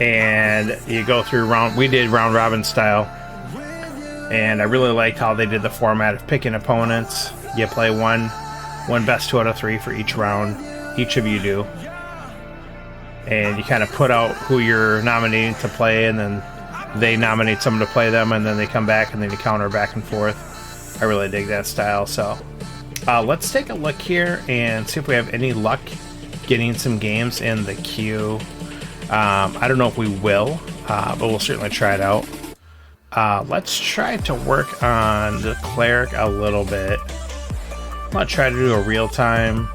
and you go through we did round robin style, and I really liked how they did the format of picking opponents. You play one best 2 out of 3 for each round, each of you do, and you kind of put out who you're nominating to play, and then they nominate someone to play them, and then they come back, and then you counter back and forth. I really dig that style. So let's take a look here and see if we have any luck getting some games in the queue. I don't know if we will, but we'll certainly try it out. Let's try to work on the cleric a little bit. I'm gonna try to do a real time.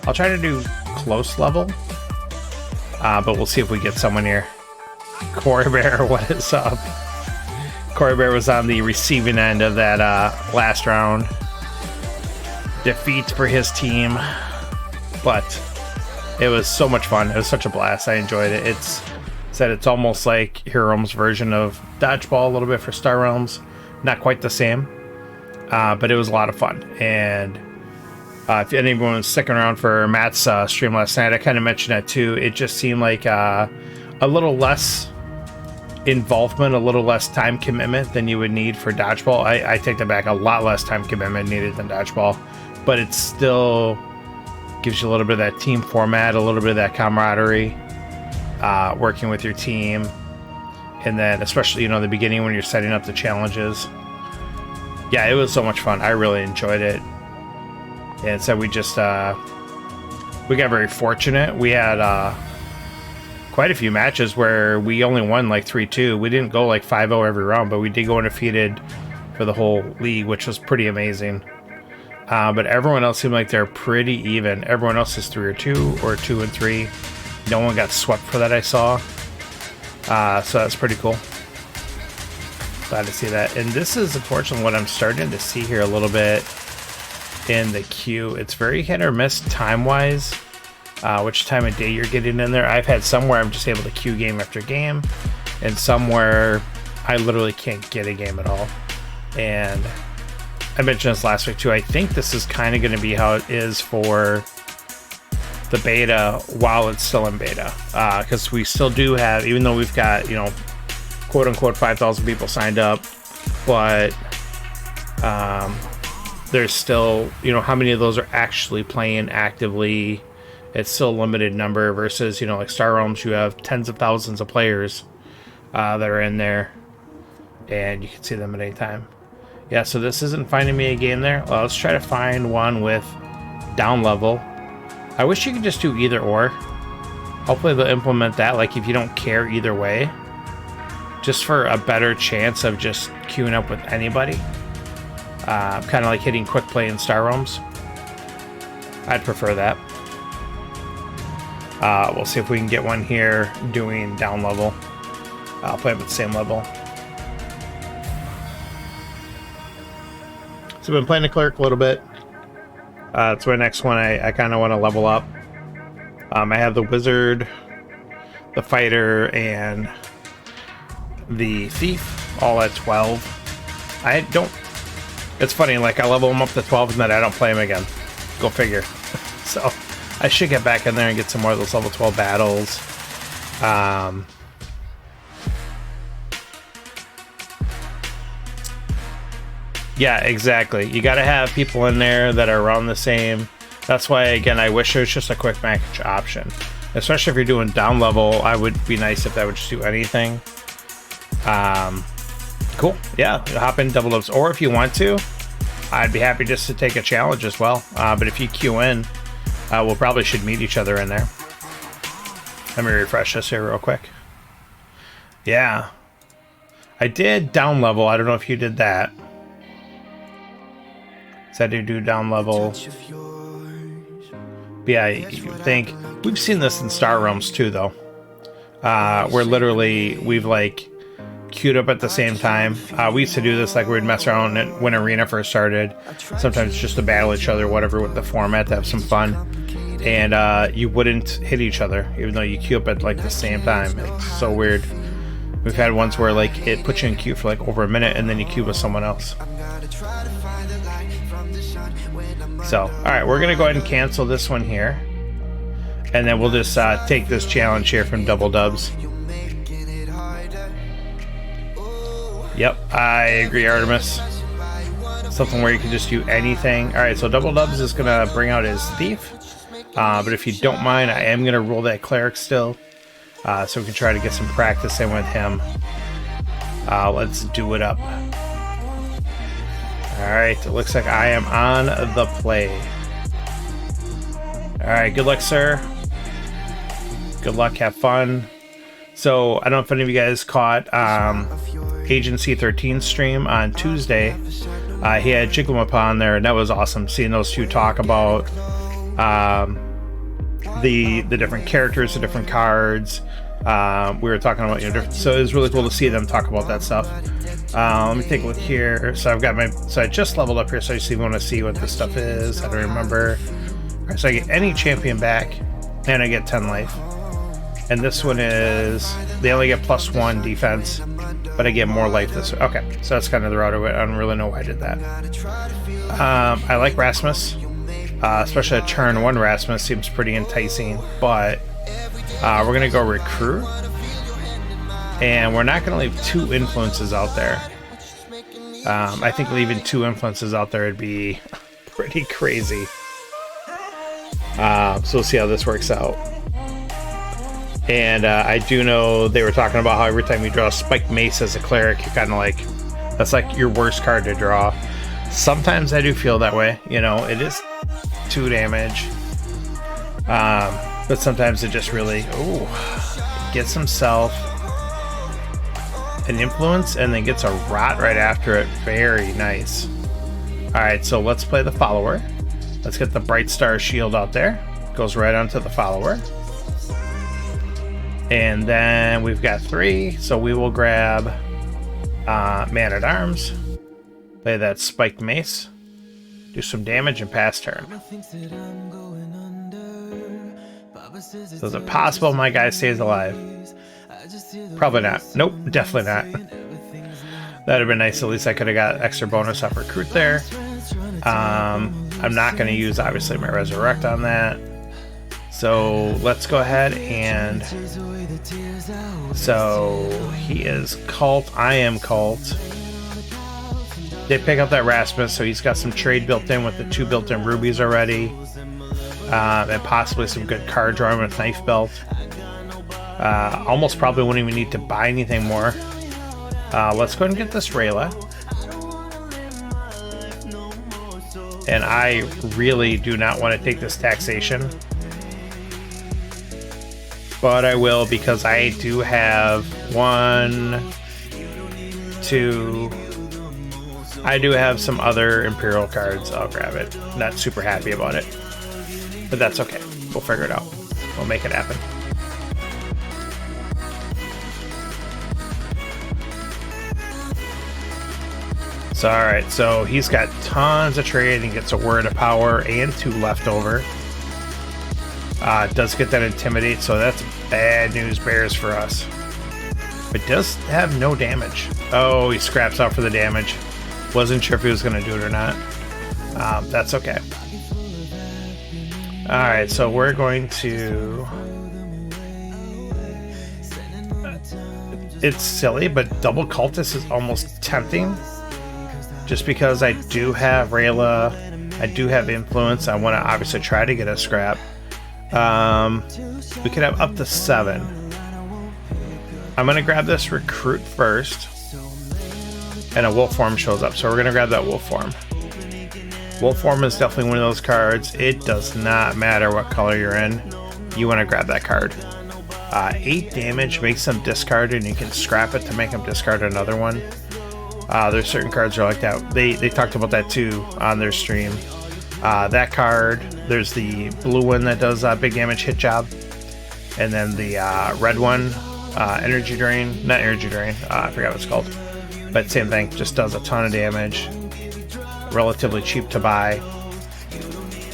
I'll try to do close level, but we'll see if we get someone here. Corey Bear, what is up? Corey Bear was on the receiving end of that last round defeat for his team, but it was so much fun. It was such a blast. I enjoyed it. It's almost like Hero Realms' version of Dodgeball a little bit for Star Realms. Not quite the same, but it was a lot of fun. And if anyone was sticking around for Matt's stream last night, I kind of mentioned that too. It just seemed like a little less involvement, a little less time commitment than you would need for Dodgeball. I take that back. A lot less time commitment needed than Dodgeball, but it still gives you a little bit of that team format, a little bit of that camaraderie, working with your team, and then especially the beginning when you're setting up the challenges. Yeah, it was so much fun. I really enjoyed it, and so we just we got very fortunate. We had quite a few matches where we only won like 3-2. We didn't go like 5-0 every round, but we did go undefeated for the whole league, which was pretty amazing. But everyone else seemed like they're pretty even. Everyone else is 3-2 or 2-3. No one got swept for that, I saw. So that's pretty cool. Glad to see that. And this is unfortunately what I'm starting to see here a little bit in the queue. It's very hit or miss time-wise, which time of day you're getting in there. I've had some where I'm just able to queue game after game, and some where I literally can't get a game at all. And I mentioned this last week too. I think this is kind of going to be how it is for the beta while it's still in beta, because we still do have, even though we've got quote unquote 5,000 people signed up, but there's still how many of those are actually playing actively. It's still a limited number versus like Star Realms, you have tens of thousands of players that are in there, and you can see them at any time. Yeah, so this isn't finding me a game there. Well, let's try to find one with down level. I wish you could just do either or. Hopefully they'll implement that, like if you don't care either way, just for a better chance of just queuing up with anybody. Kind of like hitting quick play in Star Realms. I'd prefer that. We'll see if we can get one here doing down level. I'll play them at the same level. So I've been playing the cleric a little bit. That's my next one. I kind of want to level up. I have the wizard, the fighter, and the thief all at 12. I don't... It's funny, like I level them up to 12 and then I don't play them again. Go figure. So I should get back in there and get some more of those level 12 battles. Yeah, exactly. You got to have people in there that are around the same. That's why, again, I wish it was just a quick match option. Especially if you're doing down level, I would be nice if that would just do anything. Cool. Yeah, hop in double ups. Or if you want to, I'd be happy just to take a challenge as well. But if you queue in, we'll probably should meet each other in there. Let me refresh this here real quick. Yeah. I did down level. I don't know if you did that. Said to do down level. But yeah, you think we've seen this in Star Realms too, though. Where literally we've like queued up at the same time. We used to do this, like we'd mess around when Arena first started. Sometimes just to battle each other, whatever, with the format to have some fun. And you wouldn't hit each other, even though you queue up at like the same time. It's so weird. We've had ones where like it puts you in queue for like over a minute, and then you queue with someone else. So, alright, we're going to go ahead and cancel this one here. And then we'll just take this challenge here from Double Dubs. Yep, I agree, Artemis. Something where you can just do anything. Alright, so Double Dubs is going to bring out his Thief. But if you don't mind, I am going to roll that Cleric still. So we can try to get some practice in with him. Let's do it up. Alright, it looks like I am on the play. Alright, good luck, sir. Good luck, have fun. So, I don't know if any of you guys caught Agency 13 stream on Tuesday. He had Jigglypuff on there, and that was awesome seeing those two talk about the different characters, the different cards. We were talking about, so it was really cool to see them talk about that stuff. Let me take a look here. So I've got so I just leveled up here, so I just even want to see what this stuff is. I don't remember. All right, so I get any champion back, and I get 10 life. And this one is, they only get +1 defense, but I get more life this way. Okay, so that's kind of the route of it. I don't really know why I did that. I like Rasmus, especially a turn 1 Rasmus seems pretty enticing, but we're going to go recruit, and we're not going to leave 2 influences out there. I think leaving 2 influences out there would be pretty crazy. So we'll see how this works out. And I do know they were talking about how every time you draw a Spiked Mace as a cleric, you're kind of like, that's like your worst card to draw. Sometimes I do feel that way, it is 2 damage. But sometimes it just really, gets himself an influence and then gets a rot right after it. Very nice. Alright, so let's play the follower. Let's get the Bright Star Shield out there. Goes right onto the follower. And then we've got 3, so we will grab Man-at-Arms. Play that Spiked Mace. Do some damage and pass turn. So is it possible my guy stays alive? Probably not. Nope, definitely not. That would have been nice. At least I could have got extra bonus off Recruit there. I'm not going to use, obviously, my Resurrect on that. So let's go ahead and... So he is Cult. I am Cult. They pick up that Rasmus, so he's got some trade built in with the 2 built-in rubies already. And possibly some good card drawing with Knife Belt. Almost probably wouldn't even need to buy anything more. Let's go ahead and get this Rayla. And I really do not want to take this taxation. But I will, because I do have 1, 2... I do have some other Imperial cards. I'll grab it. Not super happy about it. But that's okay. We'll figure it out. We'll make it happen. So, alright. So, he's got tons of trade and gets a Word of Power and 2 leftover. Does get that Intimidate, so that's bad news bears for us. But does have no damage. Oh, he scraps out for the damage. Wasn't sure if he was going to do it or not. That's okay. Alright, so we're going to... It's silly, but Double Cultist is almost tempting. Just because I do have Rayla, I do have Influence, I want to obviously try to get a scrap. We could have up to 7. I'm going to grab this Recruit first. And a Wolf Form shows up, so we're going to grab that Wolf Form. Wolf Form is definitely one of those cards. It does not matter what color you're in. You want to grab that card. 8 damage makes them discard, and you can scrap it to make them discard another one. There's certain cards that are like that. They talked about that too on their stream. That card, there's the blue one that does big damage hit job. And then the red one, Energy Drain. Not Energy Drain, I forgot what it's called. But same thing, just does a ton of damage. Relatively cheap to buy.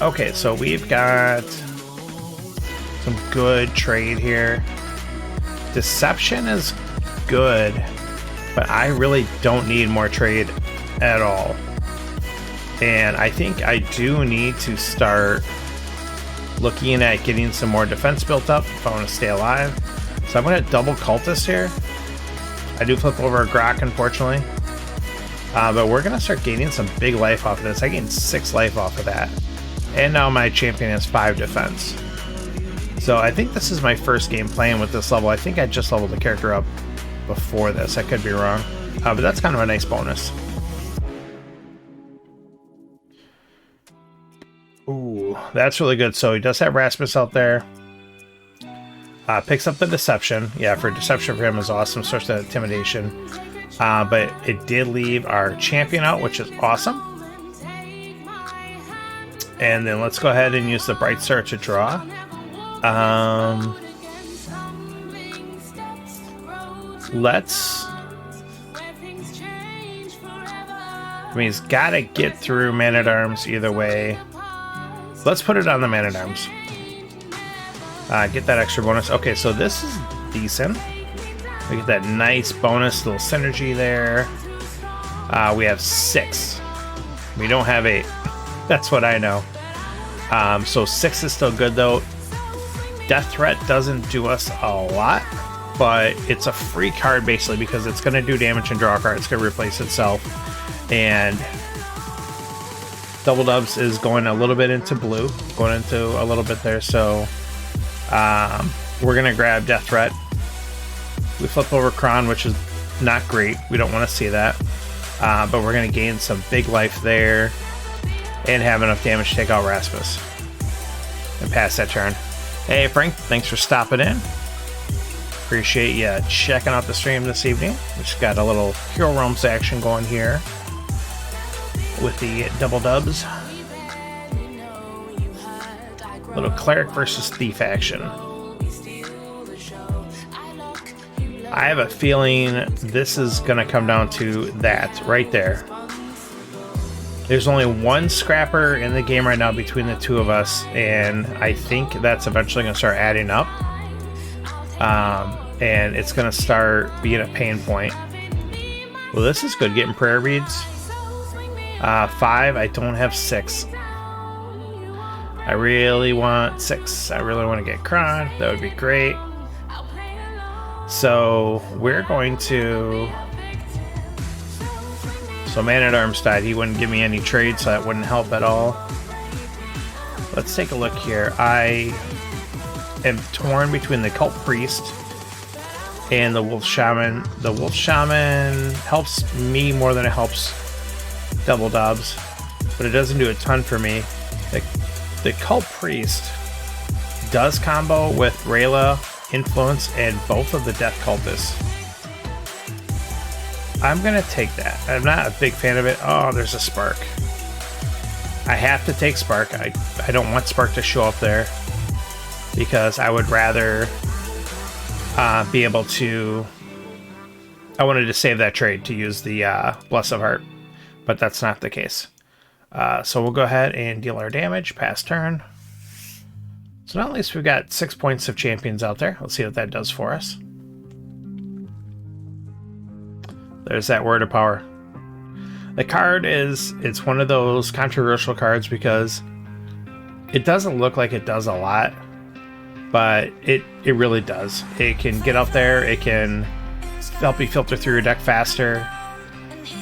Okay, so we've got some good trade here. Deception is good, but I really don't need more trade at all. And I think I do need to start looking at getting some more defense built up if I want to stay alive. So I'm going to double cultist here. I do flip over a Grok, unfortunately. But we're going to start gaining some big life off of this. I gained 6 life off of that. And now my champion has 5 defense. So I think this is my first game playing with this level. I think I just leveled the character up before this. I could be wrong. But that's kind of a nice bonus. Ooh, that's really good. So he does have Rasmus out there. Picks up the deception. Yeah, for deception for him is awesome. Starts that intimidation. But it did leave our champion out, which is awesome. And then let's go ahead and use the Bright Star to draw. I mean, he's got to get through Man-at-Arms either way. Let's put it on the Man-at-Arms. Get that extra bonus. Okay, so this is decent. We get that nice bonus, little synergy there. We have 6. We don't have 8. That's what I know. So 6 is still good, though. Death Threat doesn't do us a lot, but it's a free card, basically, because it's going to do damage and draw a card. It's going to replace itself. And Double Dubs is going a little bit into blue, going into a little bit there, so we're going to grab Death Threat. We flip over Kron, which is not great. We don't want to see that. But we're going to gain some big life there and have enough damage to take out Rasmus and pass that turn. Hey, Frank, thanks for stopping in. Appreciate you checking out the stream this evening. We just got a little Hero Realms action going here with the Double Dubs. Little Cleric versus Thief action. I have a feeling this is going to come down to that right there. There's only one scrapper in the game right now between the two of us, and I think that's eventually going to start adding up. And it's going to start being a pain point. Well, this is good, getting prayer beads. 5, I don't have 6. I really want 6. I really want to get Kron. That would be great. So we're going to... So Man-at-Arms died. He wouldn't give me any trade, so that wouldn't help at all. Let's take a look here. I am torn between the Cult Priest and the Wolf Shaman. The Wolf Shaman helps me more than it helps Double Dubs, but it doesn't do a ton for me. The Cult Priest does combo with Rayla, Influence, and both of the Death Cultists. I'm going to take that. I'm not a big fan of it. Oh, there's a Spark. I have to take Spark. I don't want Spark to show up there because I would rather be able to... I wanted to save that trade to use the Bless of Heart, but that's not the case. So we'll go ahead and deal our damage, pass turn. So now at least we've got 6 points of champions out there. Let's see what that does for us. There's that Word of Power. The card it's one of those controversial cards because it doesn't look like it does a lot, but it really does. It can get up there, it can help you filter through your deck faster,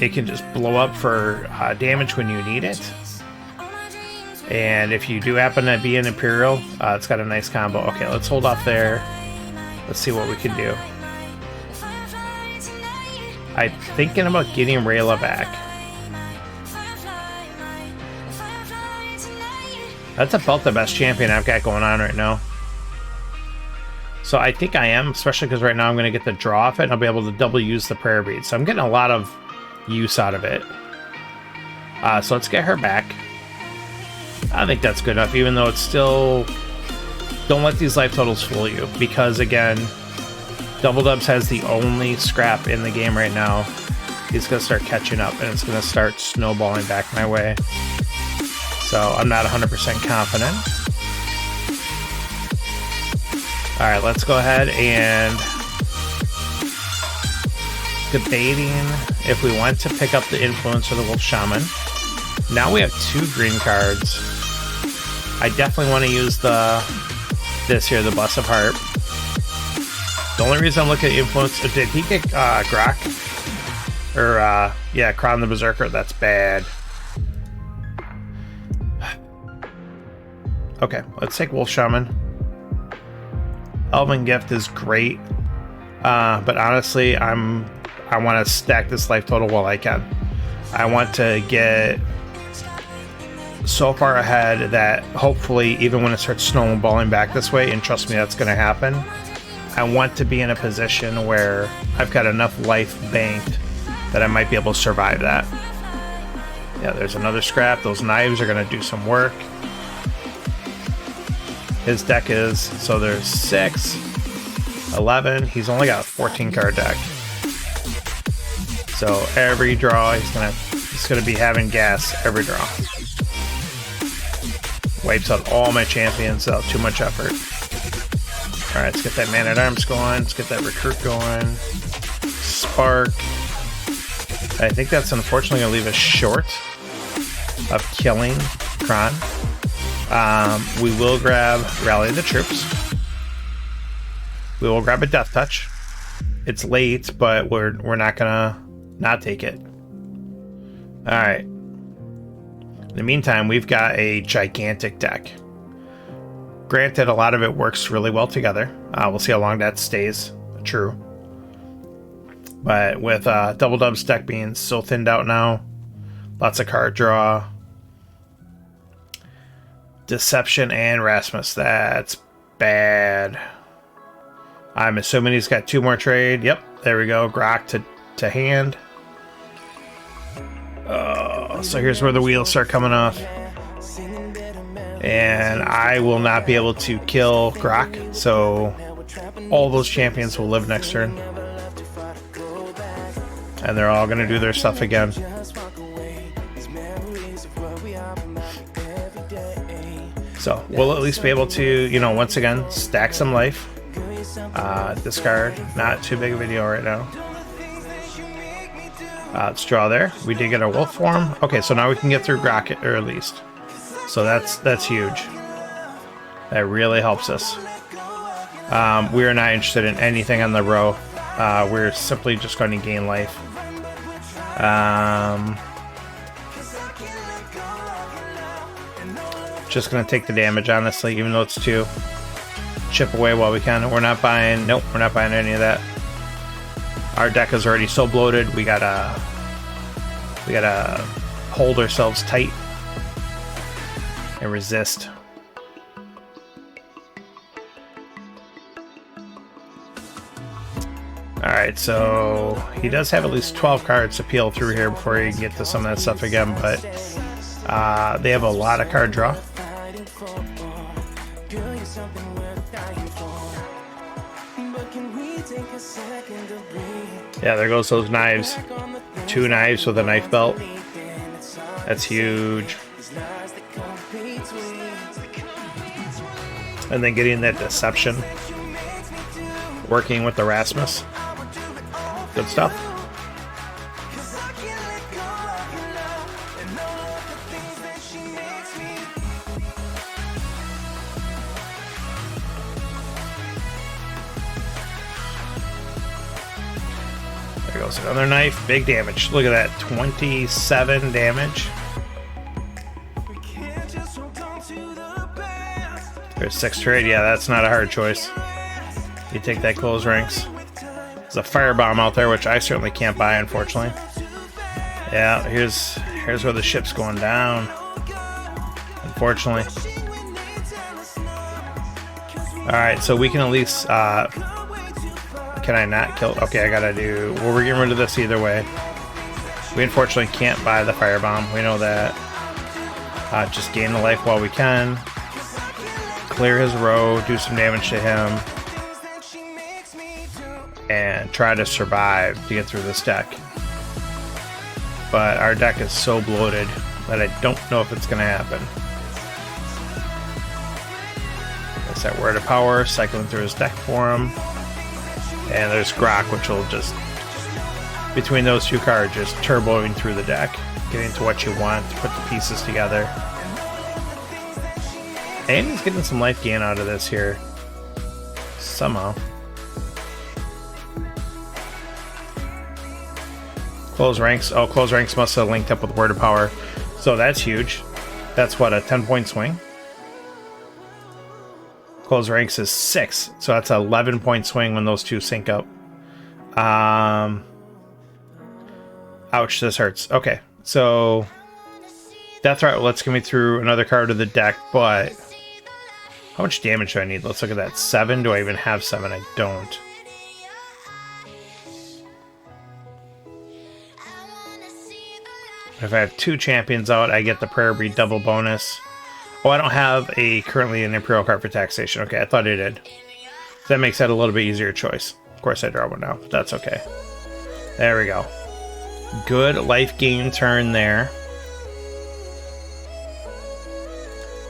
it can just blow up for damage when you need it. And if you do happen to be an Imperial, it's got a nice combo. Okay, let's hold off there. Let's see what we can do. I'm thinking about getting Rayla back. That's about the best champion I've got going on right now. So I think I am, especially because right now I'm going to get the draw off it, and I'll be able to double use the prayer bead. So I'm getting a lot of use out of it. So let's get her back. I think that's good enough, even though it's still... Don't let these life totals fool you, because again... Double Dubs has the only scrap in the game right now. He's going to start catching up, and it's going to start snowballing back my way. So I'm not 100% confident. Alright, let's go ahead and... Debating if we want to pick up the Influence or the Wolf Shaman. Now we have 2 green cards. I definitely want to use this here, the Blessed Heart. The only reason I'm looking at influence, did he get Grok? Or, yeah, Crown the Berserker, that's bad. Okay, let's take Wolf Shaman. Elven Gift is great, but honestly, I want to stack this life total while I can. I want to get so far ahead that hopefully, even when it starts snowballing back this way, and trust me, that's going to happen, I want to be in a position where I've got enough life banked that I might be able to survive that. Yeah, there's another scrap. Those knives are going to do some work. His deck is, so there's 6, 11. He's only got a 14 card deck. So every draw, he's gonna be having gas every draw. Wipes out all my champions without too much effort. All right, let's get that Man-at-Arms going. Let's get that Recruit going. Spark. I think that's unfortunately gonna leave us short of killing Kron. We will grab Rally the Troops. We will grab a Death Touch. It's late, but we're not gonna not take it. Alright. In the meantime, we've got a gigantic deck. Granted, a lot of it works really well together. We'll see how long that stays true. But with Double Dub's deck being so thinned out now, lots of card draw. Deception and Rasmus, that's bad. I'm assuming he's got 2 more trade. Yep, there we go. Grok to hand. So here's where the wheels start coming off. And I will not be able to kill Grok, so all those champions will live next turn. And they're all going to do their stuff again. So we'll at least be able to, you know, once again, stack some life. Discard. Not too big of a deal right now. Let's draw there. We did get our wolf form. Okay, so now we can get through Grok, or at least. So that's huge. That really helps us. We are not interested in anything on the row. We're simply just going to gain life. Just going to take the damage, honestly, even though it's 2. Chip away while we can. We're not buying... Nope, we're not buying any of that. Our deck is already so bloated, we gotta hold ourselves tight and resist. Alright, so he does have at least 12 cards to peel through here before he can get to some of that stuff again, but they have a lot of card draw. Yeah, there goes those knives. 2 knives with a knife belt. That's huge. And then getting that deception. Working with the Rasmus. Good stuff. There goes another knife. Big damage. Look at that. 27 damage. There's 6 trade. Yeah, that's not a hard choice. You take that close ranks. There's a firebomb out there, which I certainly can't buy, unfortunately. Yeah, here's where the ship's going down. Unfortunately. Alright, so we can at least... can I not kill... Okay, I gotta do... Well, we're getting rid of this either way. We unfortunately can't buy the firebomb. We know that. Just gain the life while we can. Clear his row, do some damage to him. And try to survive to get through this deck. But our deck is so bloated that I don't know if it's going to happen. That's that Word of Power, cycling through his deck for him. And there's Grok, which will just, between those 2 cards, just turboing through the deck. Getting to what you want, to put the pieces together. And he's getting some life gain out of this here. Somehow. Close ranks. Oh, close ranks must have linked up with Word of Power. So that's huge. That's what, a 10-point swing? Close ranks is 6. So that's an 11-point swing when those two sync up. Ouch, this hurts. Okay, so Death Threat lets get me through another card of the deck, but how much damage do I need? Let's look at that. 7? Do I even have 7? I don't. If I have 2 champions out, I get the Prayer Breed double bonus. Oh, I don't have currently an Imperial card for Taxation. Okay, I thought I did. So that makes that a little bit easier choice. Of course I draw one now, but that's okay. There we go. Good life gain turn there.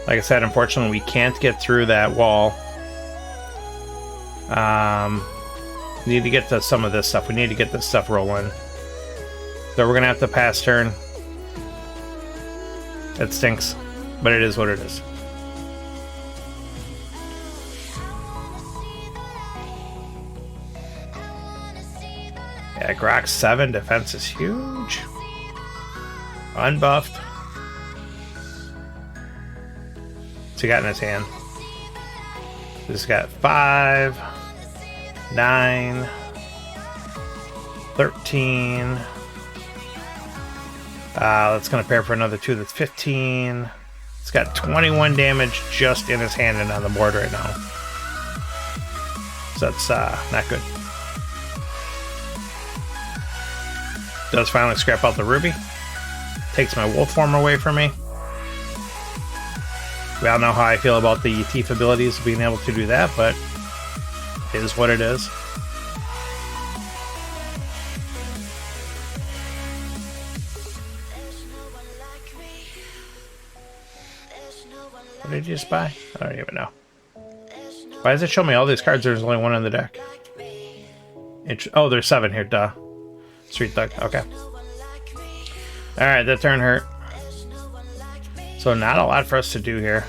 Like I said, unfortunately, we can't get through that wall. Need to get to some of this stuff. We need to get this stuff rolling. So we're going to have to pass turn. It stinks, but it is what it is. Yeah, Grok 7 defense is huge. Unbuffed. What's he got in his hand? This got 5, 9, 13. That's going to pair for another 2. That's 15. It's got 21 damage just in his hand and on the board right now. So that's not good. Does finally scrap out the ruby. Takes my wolf form away from me. We all know how I feel about the thief abilities, being able to do that, but it is what it is. What did you just buy? I don't even know. Why does it show me all these cards? There's only one on the deck. Oh, there's 7 here, duh. Street Thug, okay. Alright, that turn hurt. So not a lot for us to do here.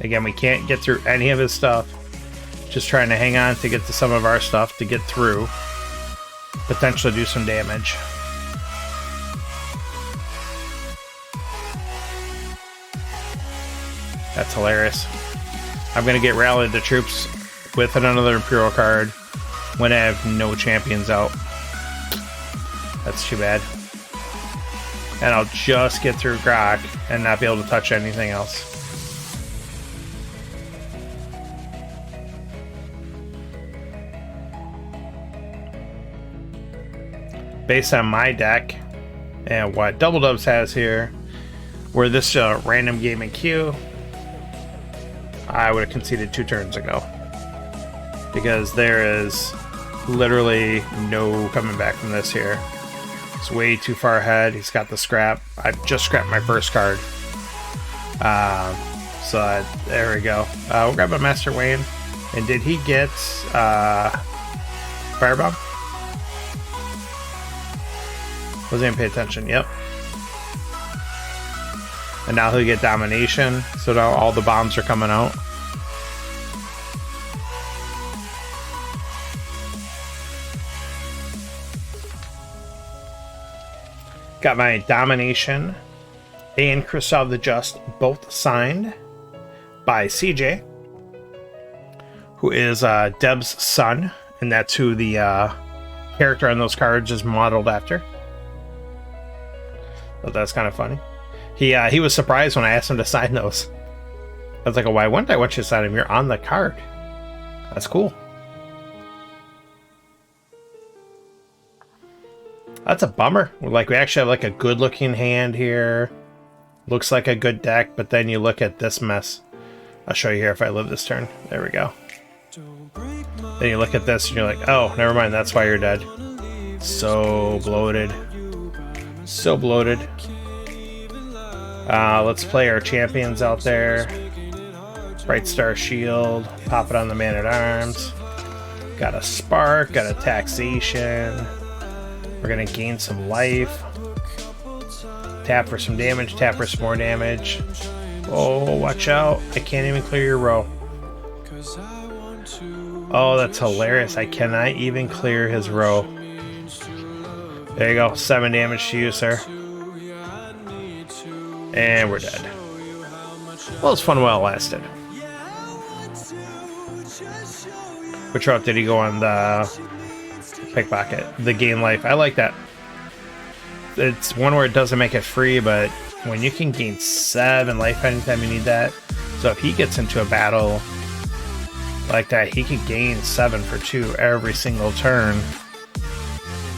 Again, we can't get through any of his stuff. Just trying to hang on to get to some of our stuff to get through. Potentially do some damage. That's hilarious. I'm going to get Rallied the Troops with another Imperial card when I have no champions out. That's too bad. And I'll just get through Grok and not be able to touch anything else. Based on my deck and what Double Dubs has here, where this random game in queue, I would have conceded 2 turns ago. Because there is literally no coming back from this here. It's way too far ahead. He's got the scrap. I've just scrapped my first card. There we go. We'll grab a Master Wayne. And did he get Firebomb? Wasn't even pay attention. Yep. And now he'll get Domination. So now all the bombs are coming out. Got my Domination and Crystal the Just both signed by CJ, who is Deb's son, and that's who the character on those cards is modeled after. So that's kind of funny. He was surprised when I asked him to sign those. I was like, oh, why wouldn't I want you to sign them? You're on the card. That's cool. That's a bummer. Like, we actually have like a good looking hand here. Looks like a good deck, but then you look at this mess. I'll show you here if I live this turn. There we go. Then you look at this and you're like, oh, never mind, that's why you're dead. So bloated. So bloated. Let's play our champions out there. Bright Star Shield. Pop it on the Man-at-Arms. Got a Spark. Got a Taxation. We're going to gain some life. Tap for some damage. Tap for some more damage. Oh, watch out. I can't even clear your row. Oh, that's hilarious. I cannot even clear his row. There you go. 7 damage to you, sir. And we're dead. Well, it's fun while it lasted. Which route did he go on? The pickpocket. The gain life. I like that. It's one where it doesn't make it free, but when you can gain 7 life anytime you need that. So if he gets into a battle like that, he could gain 7 for 2 every single turn.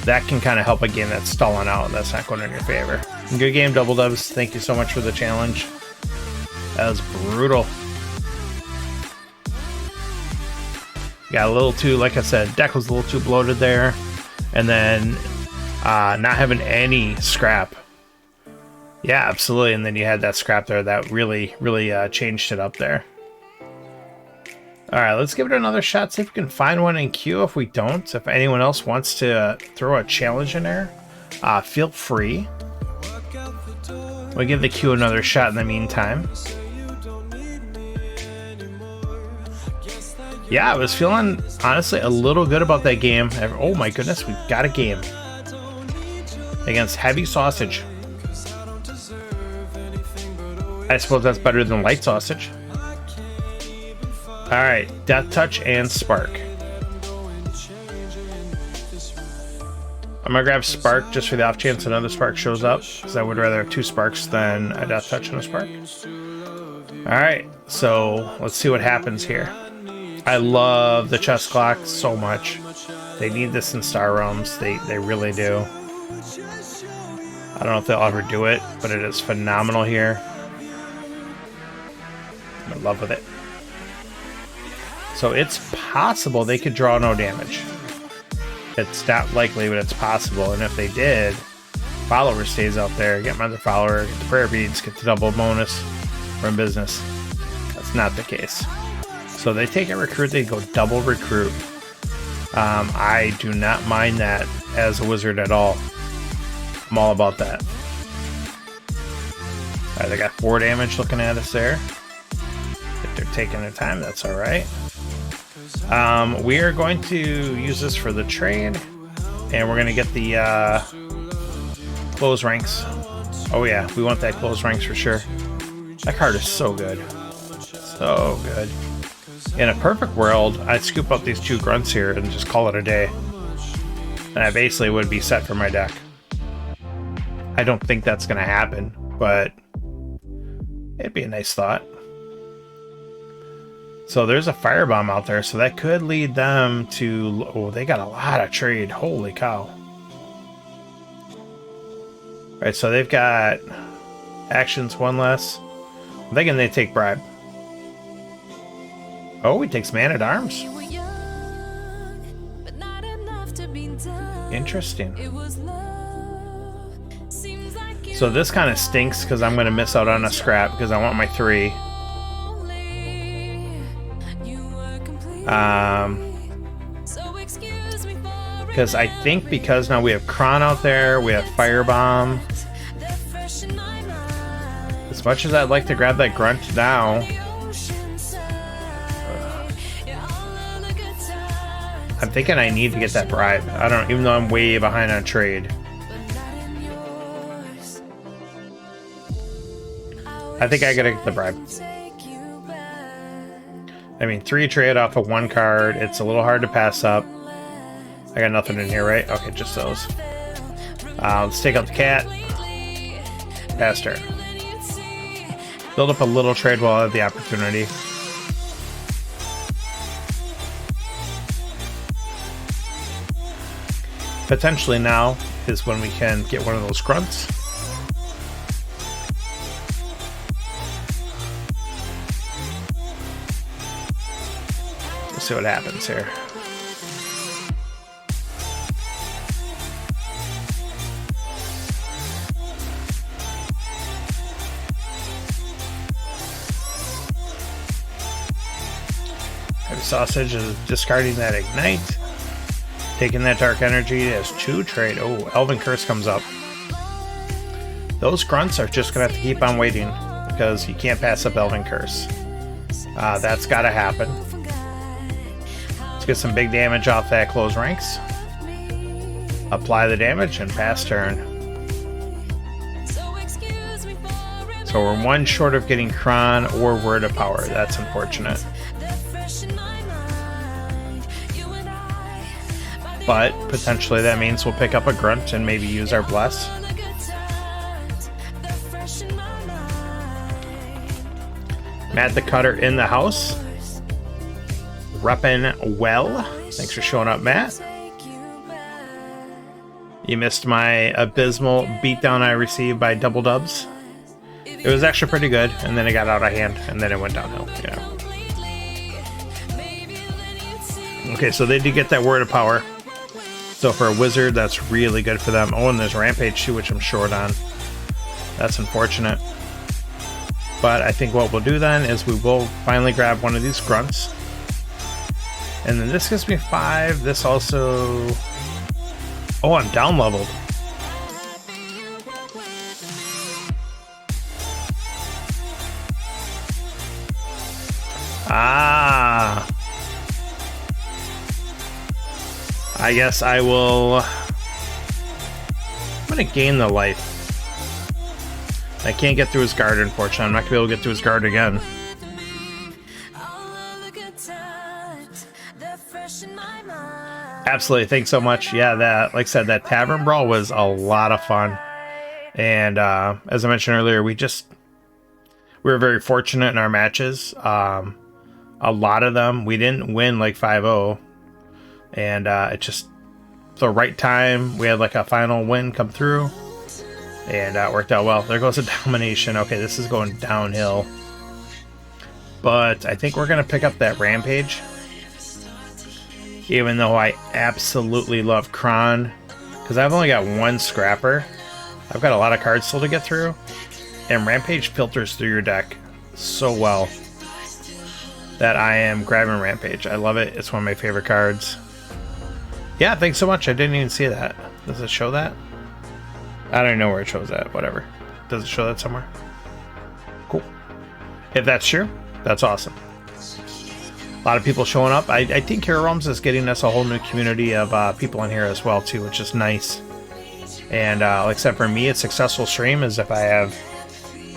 That can kind of help a game that's stalling out. That's not going in your favor. Good game, Double Dubs. Thank you so much for the challenge. That was brutal. Got a little too, like I said, deck was a little too bloated there. And then not having any scrap. Yeah, absolutely. And then you had that scrap there that really changed it up there. All right, let's give it another shot. See if we can find one in queue. If we don't, if anyone else wants to throw a challenge in there, feel free. We'll give the queue another shot in the meantime. Yeah, I was feeling, honestly, a little good about that game. Oh my goodness, we've got a game against Heavy Sausage. I suppose that's better than Light Sausage. Alright, Death Touch and Spark. I'm gonna grab Spark just for the off chance another Spark shows up, because I would rather have 2 Sparks than a Death Touch and a Spark. Alright, so let's see what happens here. I love the chest clock so much. They need this in Star Realms. They really do. I don't know if they'll ever do it, but it is phenomenal here. I'm in love with it. So it's possible they could draw no damage. It's not likely, but it's possible. And if they did, follower stays out there. Get my other follower, get the prayer beads, get the double bonus. We're in business. That's not the case. So they take a recruit, they go double recruit. I do not mind that as a wizard at all. I'm all about that. Alright, they got 4 damage looking at us there. If they're taking their time, that's alright. We are going to use this for the trade, and we're going to get the close ranks. Oh yeah, we want that close ranks for sure. That card is so good. So good. In a perfect world, I'd scoop up these 2 grunts here and just call it a day. And I basically would be set for my deck. I don't think that's going to happen, but it'd be a nice thought. So there's a firebomb out there, so that could lead them to... Oh, they got a lot of trade. Holy cow. Alright, so they've got actions 1 less. I'm thinking they take bribe. Oh, he takes Man-at-Arms. Interesting. So this kind of stinks because I'm going to miss out on a scrap because I want my 3. Because I think because now we have Kron out there, we have Firebomb. As much as I'd like to grab that grunt now, I'm thinking I need to get that bribe. I don't, even though I'm way behind on trade. I think I gotta get the bribe. I mean, 3 trade off of 1 card. It's a little hard to pass up. I got nothing in here, right? Okay, just those. Let's take out the cat. Pass turn. Build up a little trade while I have the opportunity. Potentially now is when we can get one of those grunts. Let's see what happens here. Heavy Sausage is discarding that Ignite. Taking that Dark Energy as 2 trade. Oh, Elven Curse comes up. Those grunts are just going to have to keep on waiting. because you can't pass up Elven Curse. That's got to happen. Let's get some big damage off that close ranks. Apply the damage and pass turn. So we're one short of getting Kron or Word of Power. That's unfortunate. But potentially that means we'll pick up a Grunt and maybe use our Bless. Matt the Cutter in the house. Reppin' well. Thanks for showing up, Matt. You missed my abysmal beatdown I received by Double Dubs. It was actually pretty good, and then it got out of hand, and then it went downhill. Yeah. Okay, so they did get that Word of Power. So for a wizard, that's really good for them. Oh, and there's Rampage too, which I'm short on. That's unfortunate. But I think what we'll do then is we will finally grab one of these Grunts. And then this gives me 5. This also... Oh, I'm down leveled. Ah. I guess I will... I'm going to gain the life. I can't get through his guard, unfortunately. I'm not going to be able to get through his guard again. Absolutely. Thanks so much. Yeah, that, like I said, that Tavern Brawl was a lot of fun. And as I mentioned earlier, we were very fortunate in our matches. A lot of them, we didn't win like 5-0. And it just, the right time, we had like a final win come through. And it worked out well. There goes a domination. Okay, this is going downhill. But I think we're going to pick up that Rampage. Even though I absolutely love Kron. Because I've only got one Scrapper. I've got a lot of cards still to get through. And Rampage filters through your deck so well that I am grabbing Rampage. I love it. It's one of my favorite cards. Yeah, thanks so much. I didn't even see that. Does it show that? I don't even know where it shows that. Whatever. Does it show that somewhere? Cool. If that's true, that's awesome. A lot of people showing up. I think Hero Realms is getting us a whole new community of people in here as well, too, which is nice. And like I said, for me, a successful stream is if I have...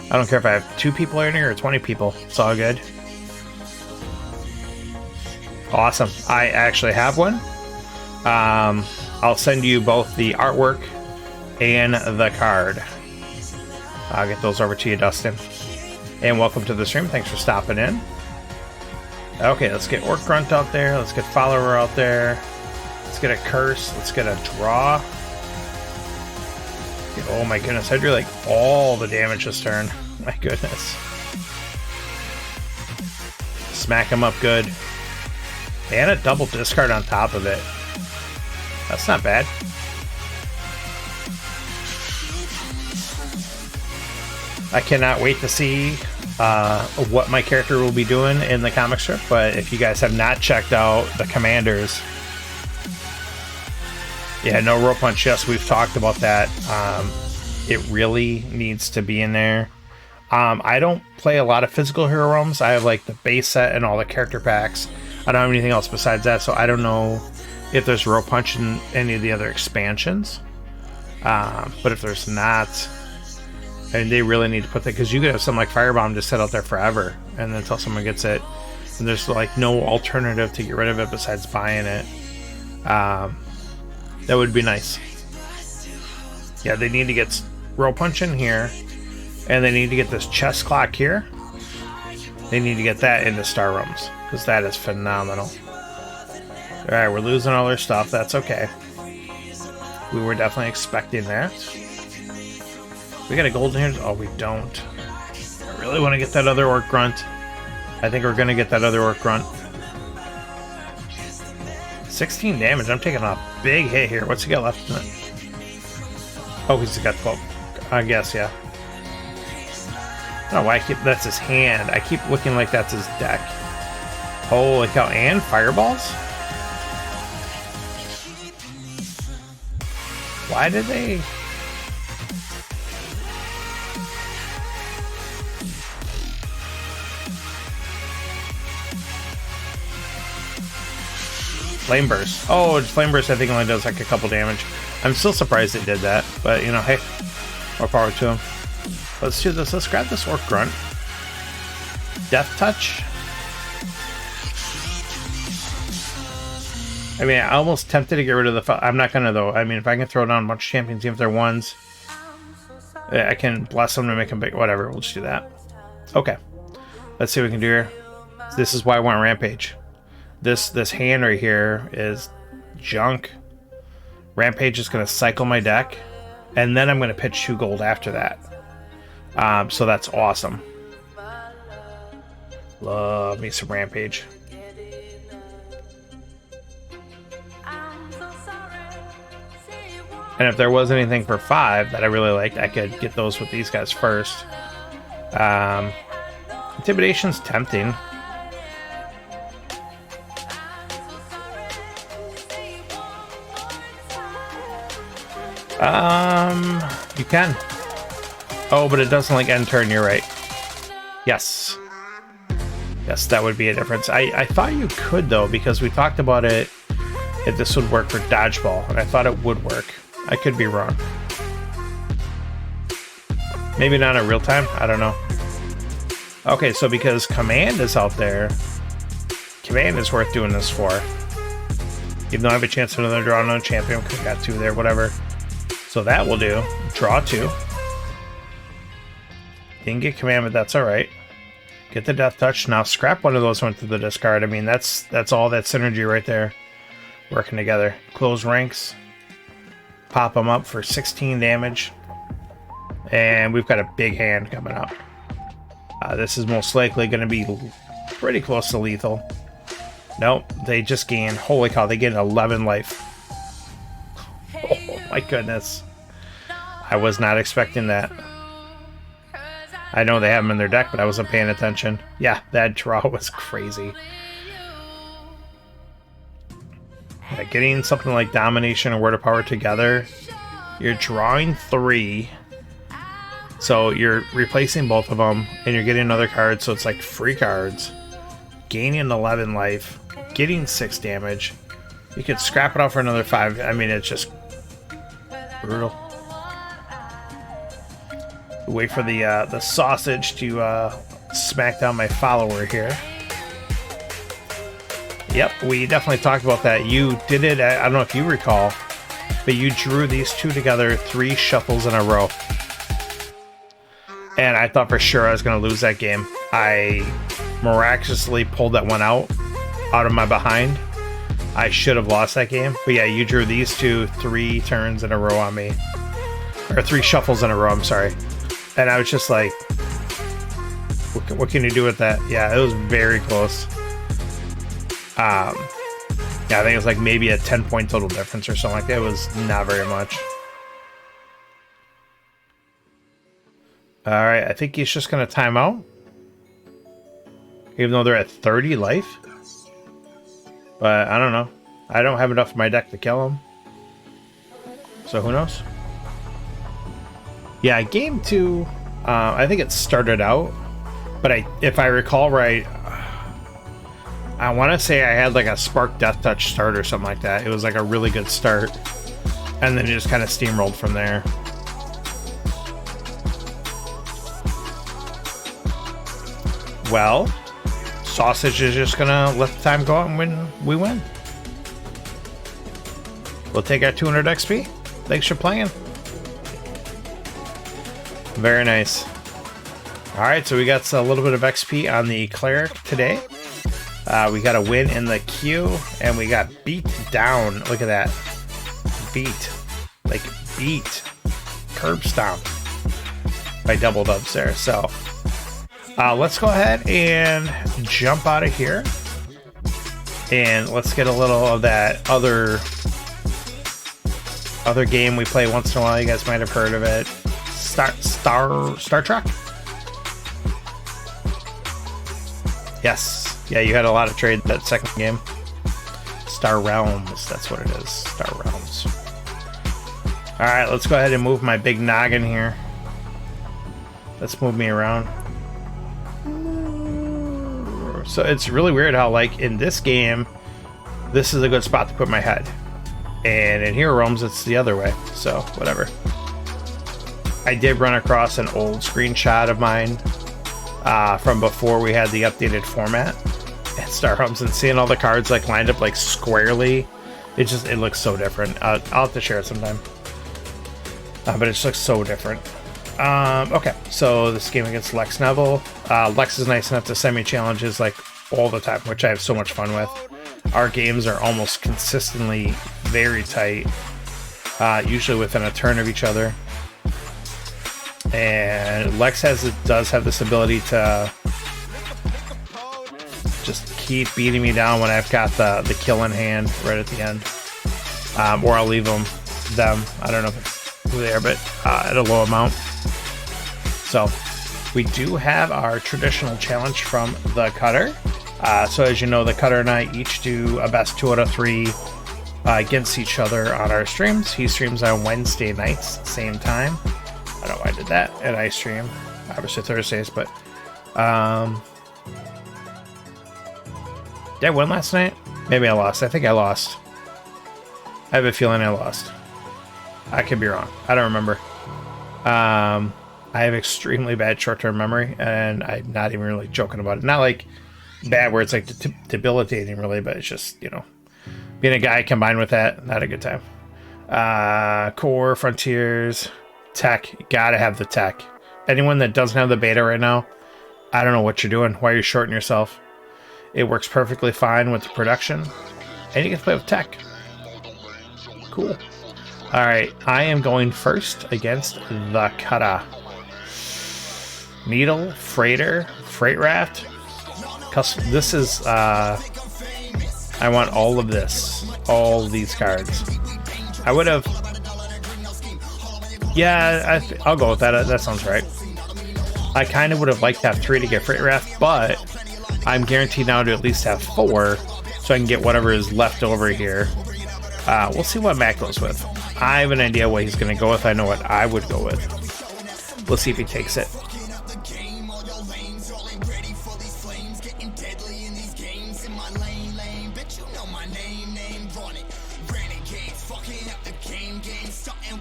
I don't care if I have 2 people in here or 20 people. It's all good. Awesome. I actually have one. I'll send you both the artwork and the card. I'll get those over to you, Dustin. And welcome to the stream. Thanks for stopping in. Okay, let's get Orc Grunt out there. Let's get Follower out there. Let's get a Curse. Let's get a Draw. Oh my goodness, I drew like all the damage this turn. My goodness. Smack him up good. And a double discard on top of it. That's not bad. I cannot wait to see what my character will be doing in the comic strip, but if you guys have not checked out the Commanders, yeah, no Rope Punch, yes, we've talked about that. It really needs to be in there. I don't play a lot of physical Hero Realms. I have like the base set and all the character packs. I don't have anything else besides that, so I don't know if there's Rope Punch in any of the other expansions. But if there's not, and they really need to put that, because you could have something like Firebomb just sit out there forever, and then until someone gets it, and there's like no alternative to get rid of it besides buying it. That would be nice. Yeah, they need to get Rope Punch in here, and they need to get this chest clock here. They need to get that into Star Realms, because that is phenomenal. Alright, we're losing all our stuff. That's okay. We were definitely expecting that. We got a golden here. Oh, we don't. I really want to get that other Orc Grunt. I think we're going to get that other Orc Grunt. 16 damage. I'm taking a big hit here. What's he got left in it? Oh, he's got 12. I guess, yeah. I don't know why I keep... That's his hand. I keep looking like that's his deck. Holy cow. And fireballs? Why did they... Flame Burst. Oh, Flame Burst I think only does like a couple damage. I'm still surprised it did that, but you know, hey, more power to him. Let's do this. Let's grab this Orc Grunt. Death Touch. I mean, I'm almost tempted to get rid of the... I'm not gonna though. I mean, if I can throw down a bunch of champions, even if they're ones, I can bless them to make them big. Whatever, we'll just do that. Okay. Let's see what we can do here. This is why I want Rampage. This hand right here is junk. Rampage is going to cycle my deck, and then I'm going to pitch 2 gold after that. So that's awesome. Love me some Rampage. And if there was anything for 5 that I really liked, I could get those with these guys first. Intimidation's tempting. You can. Oh, but it doesn't like end turn, you're right. Yes. Yes, that would be a difference. I thought you could though, because we talked about it, if this would work for dodgeball, and I thought it would work. I could be wrong. Maybe not in real time, I don't know. Okay, so because command is out there, command is worth doing this for. Even though I have a chance for another draw, another champion, because I got 2 there, whatever. So that will do. Draw 2. Didn't get command, but that's alright. Get the death touch. Now scrap one of those, went to the discard. I mean, that's all that synergy right there. Working together. Close ranks. Pop them up for 16 damage. And we've got a big hand coming up. This is most likely going to be pretty close to lethal. Nope, they just gain, holy cow, they gain 11 life. Oh my goodness. I was not expecting that. I know they have them in their deck, but I wasn't paying attention. Yeah, that draw was crazy. Yeah, getting something like Domination and Word of Power together, you're drawing 3. So you're replacing both of them, and you're getting another card, so it's like free cards. Gaining 11 life, getting 6 damage. You could scrap it out for another 5. I mean, it's just brutal. Wait for the sausage to smack down my follower here. Yep, we definitely talked about that. You did it, I don't know if you recall, but you drew these 2 together 3 shuffles in a row. And I thought for sure I was going to lose that game. I miraculously pulled that one out of my behind. I should have lost that game. But yeah, you drew these 2 3 turns in a row on me. Or 3 shuffles in a row, I'm sorry. And I was just like, what can you do with that? Yeah, it was very close. Yeah, I think it was like maybe a 10-point total difference or something like that. It was not very much. Alright, I think he's just going to time out. Even though they're at 30 life. But I don't know. I don't have enough in my deck to kill him. So who knows? Yeah, game 2, I think it started out. But if I recall right, I want to say I had like a Spark Death Touch start or something like that. It was like a really good start. And then it just kind of steamrolled from there. Well, Sausage is just gonna let the time go out and we win. We'll take our 200 XP. Thanks for playing. Very nice. Alright, so we got a little bit of XP on the Cleric today. We got a win in the queue, and we got beat down. Look at that. Beat. Like, beat. Curb stomp. By Double Dubs there, so... let's go ahead and jump out of here. And let's get a little of that other game we play once in a while. You guys might have heard of it. Star Trek? Yes. Yeah, you had a lot of trade that second game. Star Realms, that's what it is. Star Realms. Alright, let's go ahead and move my big noggin here. Let's move me around. So it's really weird how, like, in this game, this is a good spot to put my head. And in Hero Realms, it's the other way, so whatever. I did run across an old screenshot of mine from before we had the updated format at Star Realms, and seeing all the cards like lined up like squarely, it looks so different. I'll have to share it sometime. But it just looks so different. Okay, so this game against Lex Neville. Lex is nice enough to send me challenges like all the time, which I have so much fun with. Our games are almost consistently very tight, usually within a turn of each other. And Lex does have this ability to just keep beating me down when I've got the kill in hand right at the end. Or I'll leave them. I don't know if it's who they are, but at a low amount. So we do have our traditional challenge from the Cutter. So as you know, the Cutter and I each do a best 2 out of 3 against each other on our streams. He streams on Wednesday nights, same time. I don't know why I did that. And I stream, obviously Thursdays, but did I win last night? Maybe I lost. I think I lost. I have a feeling I lost. I could be wrong. I don't remember. I have extremely bad short-term memory, and I'm not even really joking about it. Not like bad where it's like debilitating, really, but it's just, you know, being a guy combined with that, not a good time. Core, Frontiers, Tech. Gotta have the Tech. Anyone that doesn't have the beta right now, I don't know what you're doing. Why are you shorting yourself? It works perfectly fine with the production, and you can play with Tech. Cool. Alright, I am going first against the Kata. Needle, Freighter, Freight Raft. This is, I want all of this. All these cards. I would have... Yeah, I'll go with that. That sounds right. I kind of would have liked to have 3 to get Freight Raft, but I'm guaranteed now to at least have 4, so I can get whatever is left over here. We'll see what Matt goes with. I have an idea what he's going to go with. I know what I would go with. We'll see if he takes it.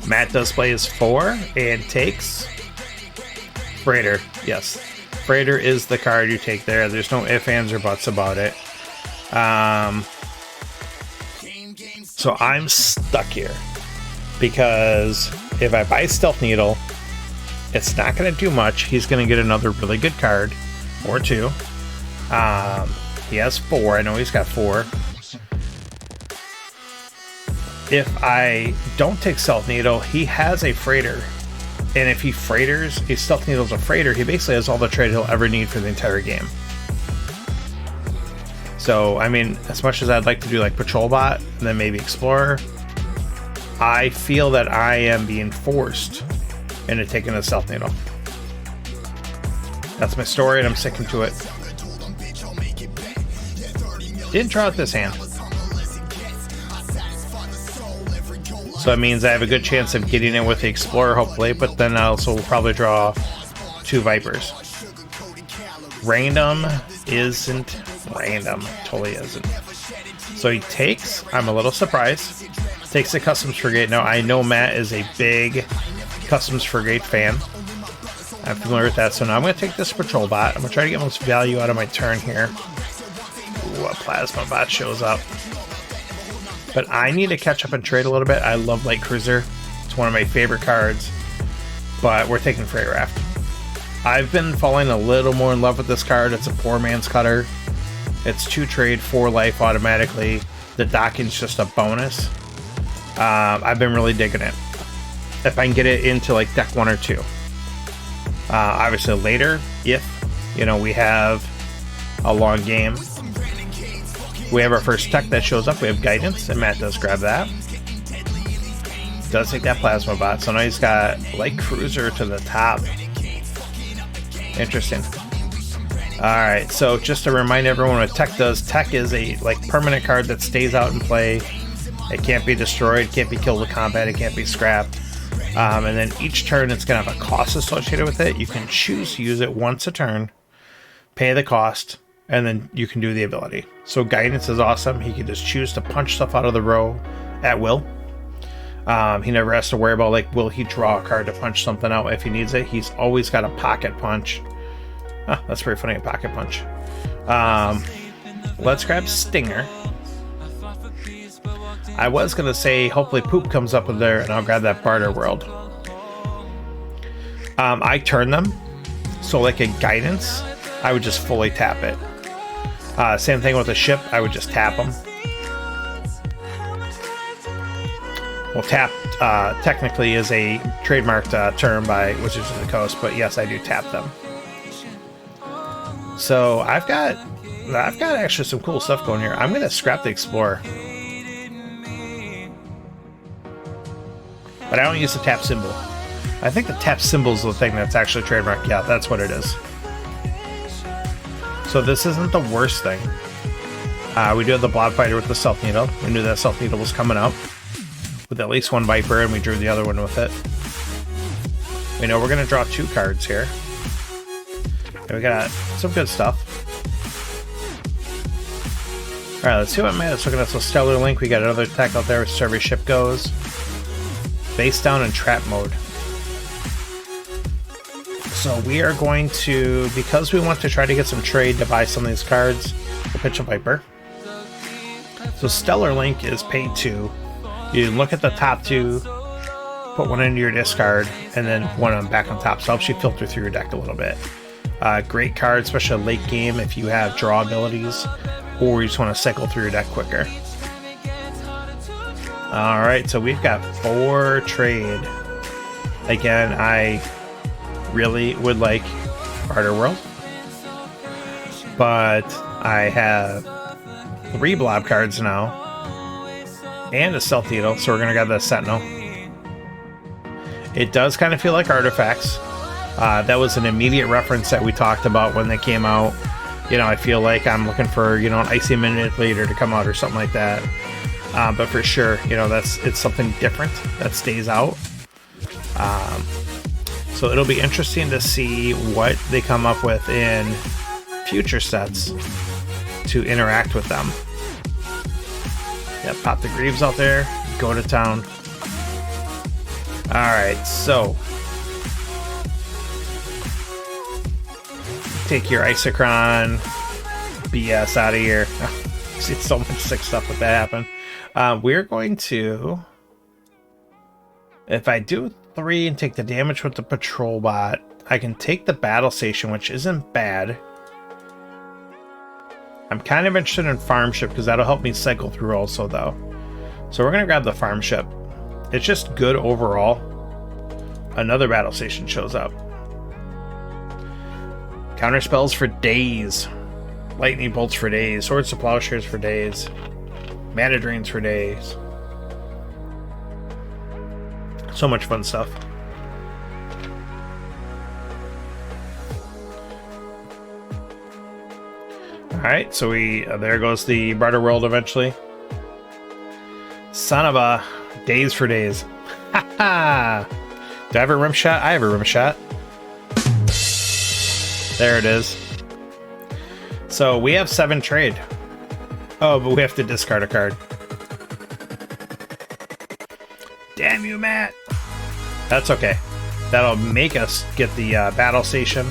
Matt does play his 4 and takes Freighter. Yes. Freighter is the card you take there. There's no ifs, ands, or buts about it. So I'm stuck here. Because if I buy Stealth Needle, it's not going to do much. He's going to get another really good card. Or 2. He has 4. I know he's got 4. If I don't take Stealth Needle, he has a Freighter. And if he freighters, if Stealth Needle's a freighter, he basically has all the trade he'll ever need for the entire game. So, I mean, as much as I'd like to do like Patrol Bot and then maybe Explorer, I feel that I am being forced into taking a Stealth Needle. That's my story, and I'm sticking to it. Didn't draw out this hand. So it means I have a good chance of getting it with the Explorer, hopefully, but then I also will probably draw 2 Vipers. Random isn't random. Totally isn't. So he takes. I'm a little surprised. Takes the Customs Frigate. Now, I know Matt is a big Customs Frigate fan. I'm familiar with that. So now I'm going to take this Patrol Bot. I'm going to try to get most value out of my turn here. Ooh, a Plasma Bot shows up. But I need to catch up and trade a little bit. I love Light Cruiser. It's one of my favorite cards. But we're taking Freight Raft. I've been falling a little more in love with this card. It's a poor man's Cutter. It's 2 trade, 4 life automatically. The docking's just a bonus. I've been really digging it. If I can get it into like deck 1 or 2. Obviously later, if, you know, we have a long game. We have our first tech that shows up. We have Guidance, and Matt does grab that. Does take that Plasma Bot. So now he's got Light Cruiser to the top. Interesting. Alright, so just to remind everyone what Tech does, Tech is a like permanent card that stays out in play. It can't be destroyed, can't be killed with combat, it can't be scrapped. And then each turn it's going to have a cost associated with it. You can choose to use it once a turn, pay the cost, and then you can do the ability. So guidance is awesome. He can just choose to punch stuff out of the row at will. He never has to worry about, like, will he draw a card to punch something out if he needs it. He's always got a pocket punch. That's pretty funny, a pocket punch. Let's grab Stinger. I was going to say hopefully Poop comes up with there, and I'll grab that Barter World. I turn them, so like a guidance, I would just fully tap it. Same thing with the ship, I would just tap them. Well, tap technically is a trademarked term by Wizards of the Coast, but yes, I do tap them. So I've got actually some cool stuff going here. I'm going to scrap the Explorer. But I don't use the tap symbol. I think the tap symbol is the thing that's actually trademarked. Yeah, that's what it is. So this isn't the worst thing. We do have the Blob Fighter with the Stealth Needle. We knew that Stealth Needle was coming out with at least one Viper, and we drew the other one with it. We know we're going to draw 2 cards here. And we got some good stuff. Alright, let's see what Matt looking at. So Stellar Link, we got another attack out there with Survey Ship goes. Face down in trap mode. So we are going to, because we want to try to get some trade to buy some of these cards, we'll pitch a Viper. So Stellar Link is pay 2. You look at the top 2, put one into your discard, and then one on back on top. So it helps you filter through your deck a little bit. Great card, especially late game if you have draw abilities, or you just want to cycle through your deck quicker. Alright, so we've got 4 trade. Again, I really would like Barter World, but I have 3 blob cards now, and a Stealth Needle, so we're going to grab the Sentinel. It does kind of feel like artifacts. That was an immediate reference that we talked about when they came out. You know, I feel like I'm looking for, you know, an Icy Manipulator to come out or something like that. But for sure, you know, it's something different that stays out. So it'll be interesting to see what they come up with in future sets to interact with them. Yeah, pop the Greaves out there, go to town. Alright, so take your Isochron BS out of here. See so much sick stuff with that happen. We're going to, if I do 3 and take the damage with the Patrol Bot, I can take the Battle Station, which isn't bad. I'm kind of interested in Farm Ship because that'll help me cycle through also, though. So we're going to grab the Farm Ship. It's just good overall. Another Battle Station shows up. Counter spells for days. Lightning Bolts for days. Swords to Plowshares for days. Mana Drains for days. So much fun stuff. Alright, so there goes the Barter World eventually. Son of a days for days. Ha ha! Do I have a rim shot? I have a rim shot. There it is. So we have 7 trade. Oh, but we have to discard a card. Damn you, Matt. That's okay. That'll make us get the Battle Station.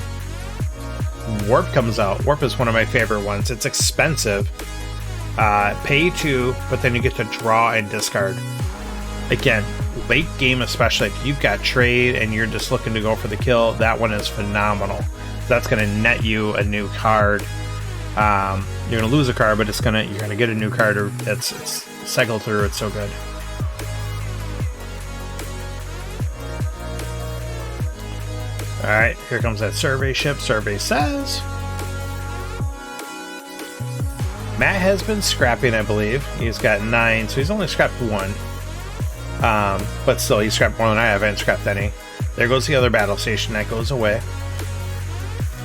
Warp comes out. Warp is one of my favorite ones. It's expensive. Pay 2, but then you get to draw and discard. Again, late game especially, if you've got trade and you're just looking to go for the kill, that one is phenomenal. That's going to net you a new card. You're going to lose a card, but you're going to get a new card. It's cycle through. It's so good. Alright, here comes that Survey Ship. Survey says Matt has been scrapping, I believe. He's got 9, so he's only scrapped 1. But still, he scrapped more than I have. I haven't scrapped any. There goes the other Battle Station. That goes away.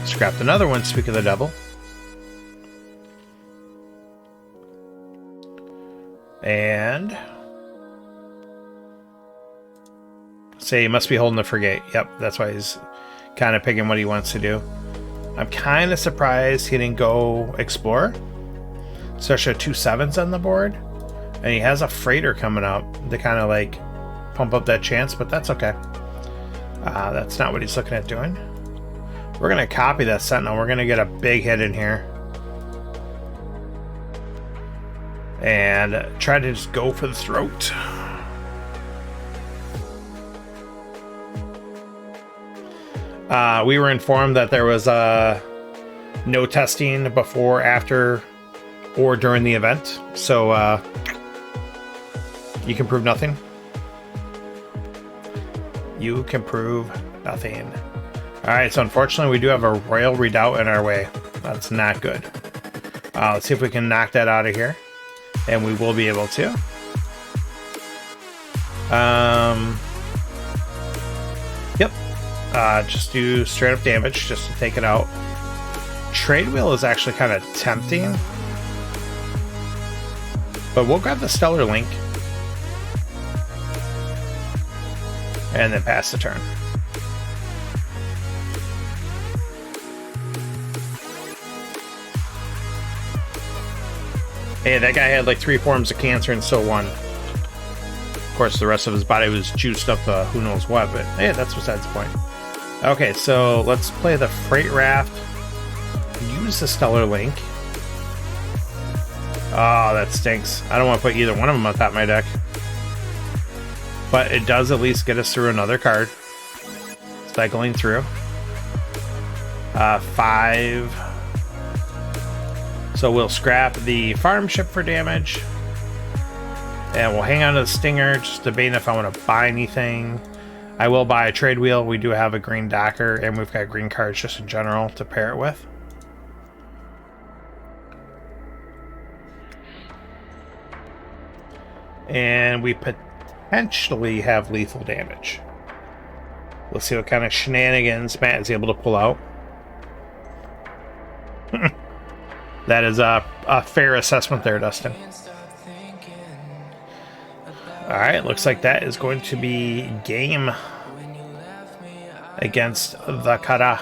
Scrapped another one, speak of the devil. And say he must be holding the frigate. Yep, that's why he's kind of picking what he wants to do. I'm kind of surprised he didn't go Explorer. Especially 2 7s on the board. And he has a Freighter coming up to kind of like pump up that chance, but that's okay. That's not what he's looking at doing. We're going to copy that Sentinel. We're going to get a big hit in here. And try to just go for the throat. We were informed that there was no testing before, after, or during the event. So you can prove nothing. You can prove nothing. Alright, so unfortunately we do have a Royal Redoubt in our way. That's not good. Let's see if we can knock that out of here. And we will be able to. Yep. Just do straight up damage just to take it out. Trade Wheel is actually kind of tempting. But we'll grab the Stellar Link. And then pass the turn. Hey, that guy had like 3 forms of cancer and so won. Of course, the rest of his body was juiced up who knows what, but hey, that's besides the point. Okay, so let's play the Freight Raft. Use the Stellar Link. Oh, that stinks. I don't want to put either one of them on top of my deck. But it does at least get us through another card. Cycling through. 5... So we'll scrap the farm ship for damage. And we'll hang on to the Stinger, just debating if I want to buy anything. I will buy a Trade Wheel. We do have a green Docker, and we've got green cards just in general to pair it with. And we potentially have lethal damage. We'll see what kind of shenanigans Matt is able to pull out. That is a fair assessment there, Dustin. Alright, looks like that is going to be game against the Kara.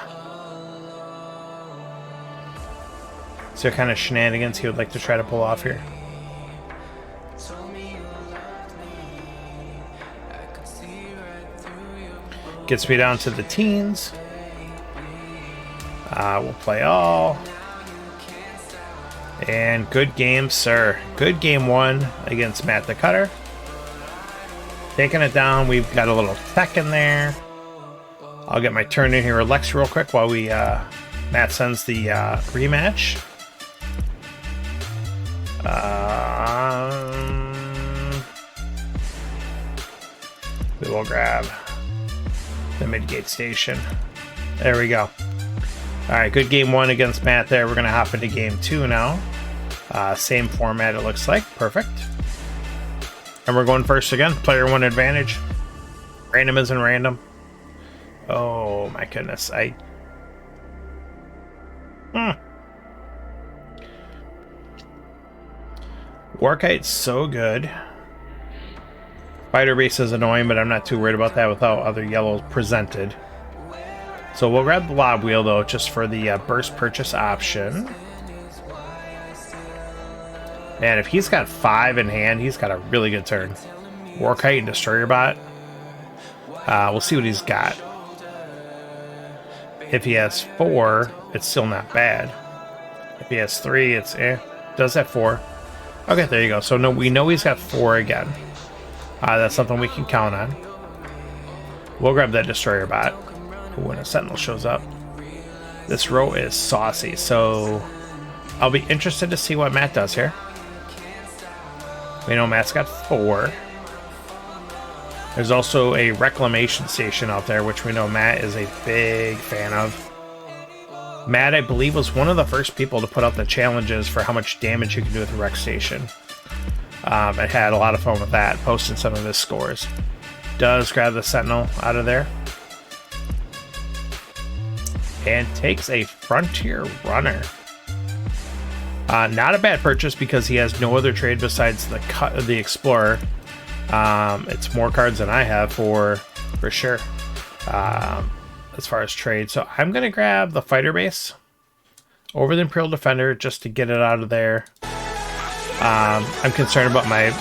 So what kind of shenanigans he would like to try to pull off here? Gets me down to the teens. We'll play all. And good game, sir. Good game 1 against Matt the Cutter. Taking it down. We've got a little tech in there. I'll get my turn in here with Lex real quick while we Matt sends the rematch. We will grab the mid-gate station. There we go. Alright, good game 1 against Matt there. We're going to hop into game 2 now. Same format it looks like. Perfect. And we're going first again. Player 1 advantage. Random isn't random. Oh my goodness. Warkite's so good. Fighter base is annoying, but I'm not too worried about that without other yellows presented. So we'll grab the Lob Wheel, though, just for the burst purchase option. And if he's got 5 in hand, he's got a really good turn. Warkite and Destroyer Bot. We'll see what he's got. If he has 4, it's still not bad. If he has 3, it's eh. Does have 4. Okay, there you go. So no, we know he's got 4 again. That's something we can count on. We'll grab that Destroyer Bot when a Sentinel shows up. This row is saucy, so I'll be interested to see what Matt does here. We know Matt's got 4. There's also a reclamation station out there, which we know Matt is a big fan of. Matt, I believe, was one of the first people to put out the challenges for how much damage you can do with the rec station. I had a lot of fun with that, posting some of his scores. Does grab the Sentinel out of there. And takes a Frontier Runner. Not a bad purchase because he has no other trade besides the Explorer. It's more cards than I have for sure. As far as trade. So I'm going to grab the Fighter Base. over the Imperial Defender just to get it out of there. I'm concerned about my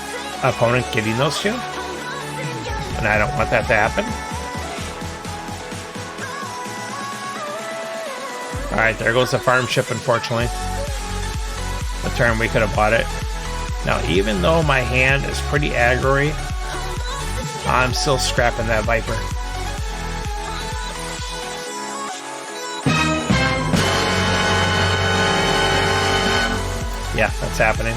opponent getting those two, and I don't want that to happen. Alright, there goes the farm ship, unfortunately. The turn we could have bought it. Now, even though my hand is pretty aggro-y, I'm still scrapping that Viper. Yeah, that's happening.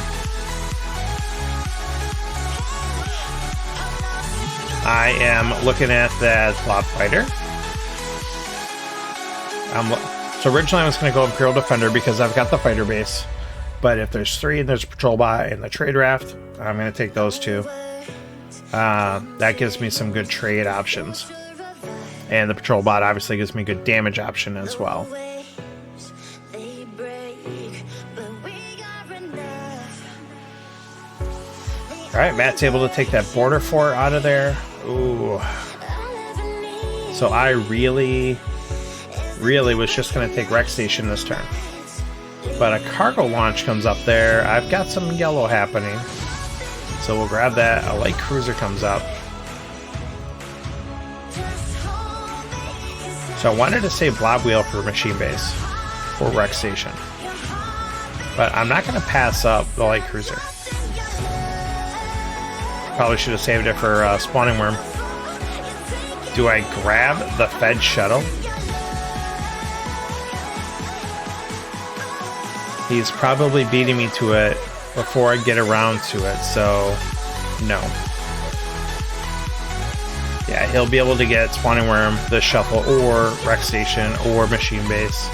I am looking at that Blob Fighter. So originally I was going to go Imperial Defender because I've got the fighter base. But if there's 3 and there's a patrol bot and the trade raft, I'm going to take those 2. That gives me some good trade options. And the patrol bot obviously gives me good damage option as well. Alright, Matt's able to take that border fort out of there. Ooh. So I really was just going to take Wreck Station this turn. But a cargo launch comes up there. I've got some yellow happening. So we'll grab that. A light cruiser comes up. So I wanted to save Blob Wheel for Machine Base. Or Wreck Station. But I'm not going to pass up the light cruiser. Probably should have saved it for Spawning Worm. Do I grab the Fed Shuttle? He's probably beating me to it before I get around to it, so no. Yeah, he'll be able to get Spawning Worm, the Shuffle, or Wreck Station, or Machine Base.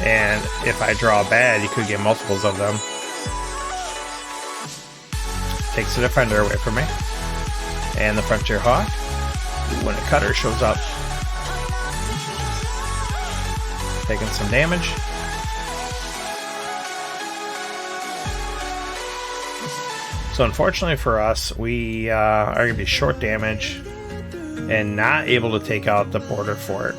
And if I draw bad, he could get multiples of them. Takes the Defender away from me. And the Frontier Hawk. Ooh, when a Cutter shows up. Taking some damage. So unfortunately for us, we are going to be short damage and not able to take out the border fort.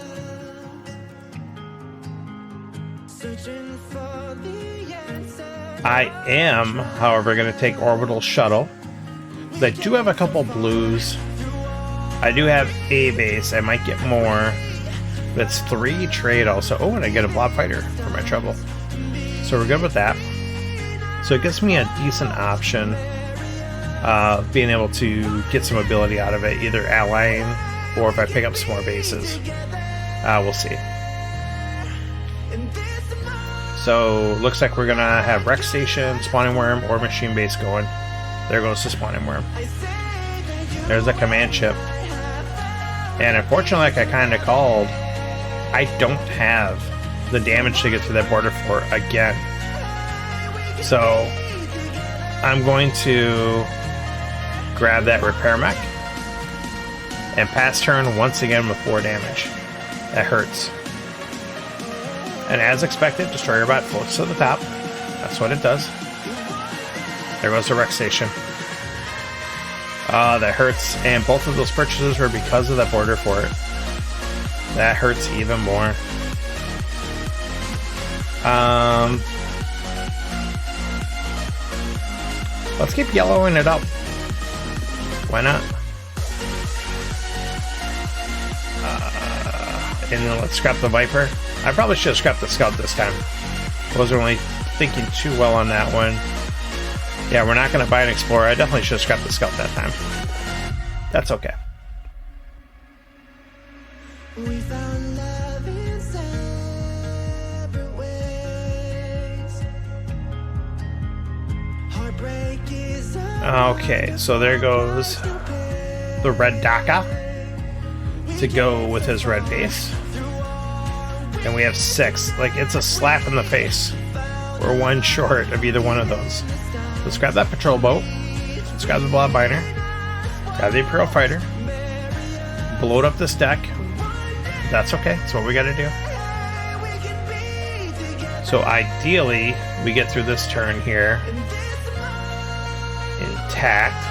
I am, however, going to take Orbital Shuttle. I do have a couple blues. I do have a base. I might get more. That's 3 trade also. Oh, and I get a Blob Fighter for my trouble. So we're good with that. So it gives me a decent option. Being able to get some ability out of it, either allying or if I pick up some more bases. We'll see. So looks like we're gonna have Wreck Station, Spawning Worm, or Machine Base going. There goes the Spawning Worm. There's a command ship. And unfortunately, like I kind of called, I don't have the damage to get to that border fort again. So I'm going to grab that repair mech and pass turn once again with 4 damage. That hurts. And as expected, Destroyer Bot floats to the top. That's what it does. There goes the Wreck Station. That hurts. And both of those purchases were because of that border fort. That hurts even more. Let's keep yellowing it up. Why not? And then let's scrap the Viper. I probably should have scrapped the Scout this time. Wasn't really thinking too well on that one. Yeah, we're not going to buy an Explorer. I definitely should have scrapped the Scout that time. That's okay. We found love in separate ways. Heartbreak is okay, so there goes the red Daka to go with his red base. And we have 6. Like, it's a slap in the face. We're 1 short of either one of those. Let's grab that patrol boat. Let's grab the Blob Miner. Grab the Imperial Fighter. Bloat up this deck. That's okay. That's what we gotta do. So ideally, we get through this turn here intact.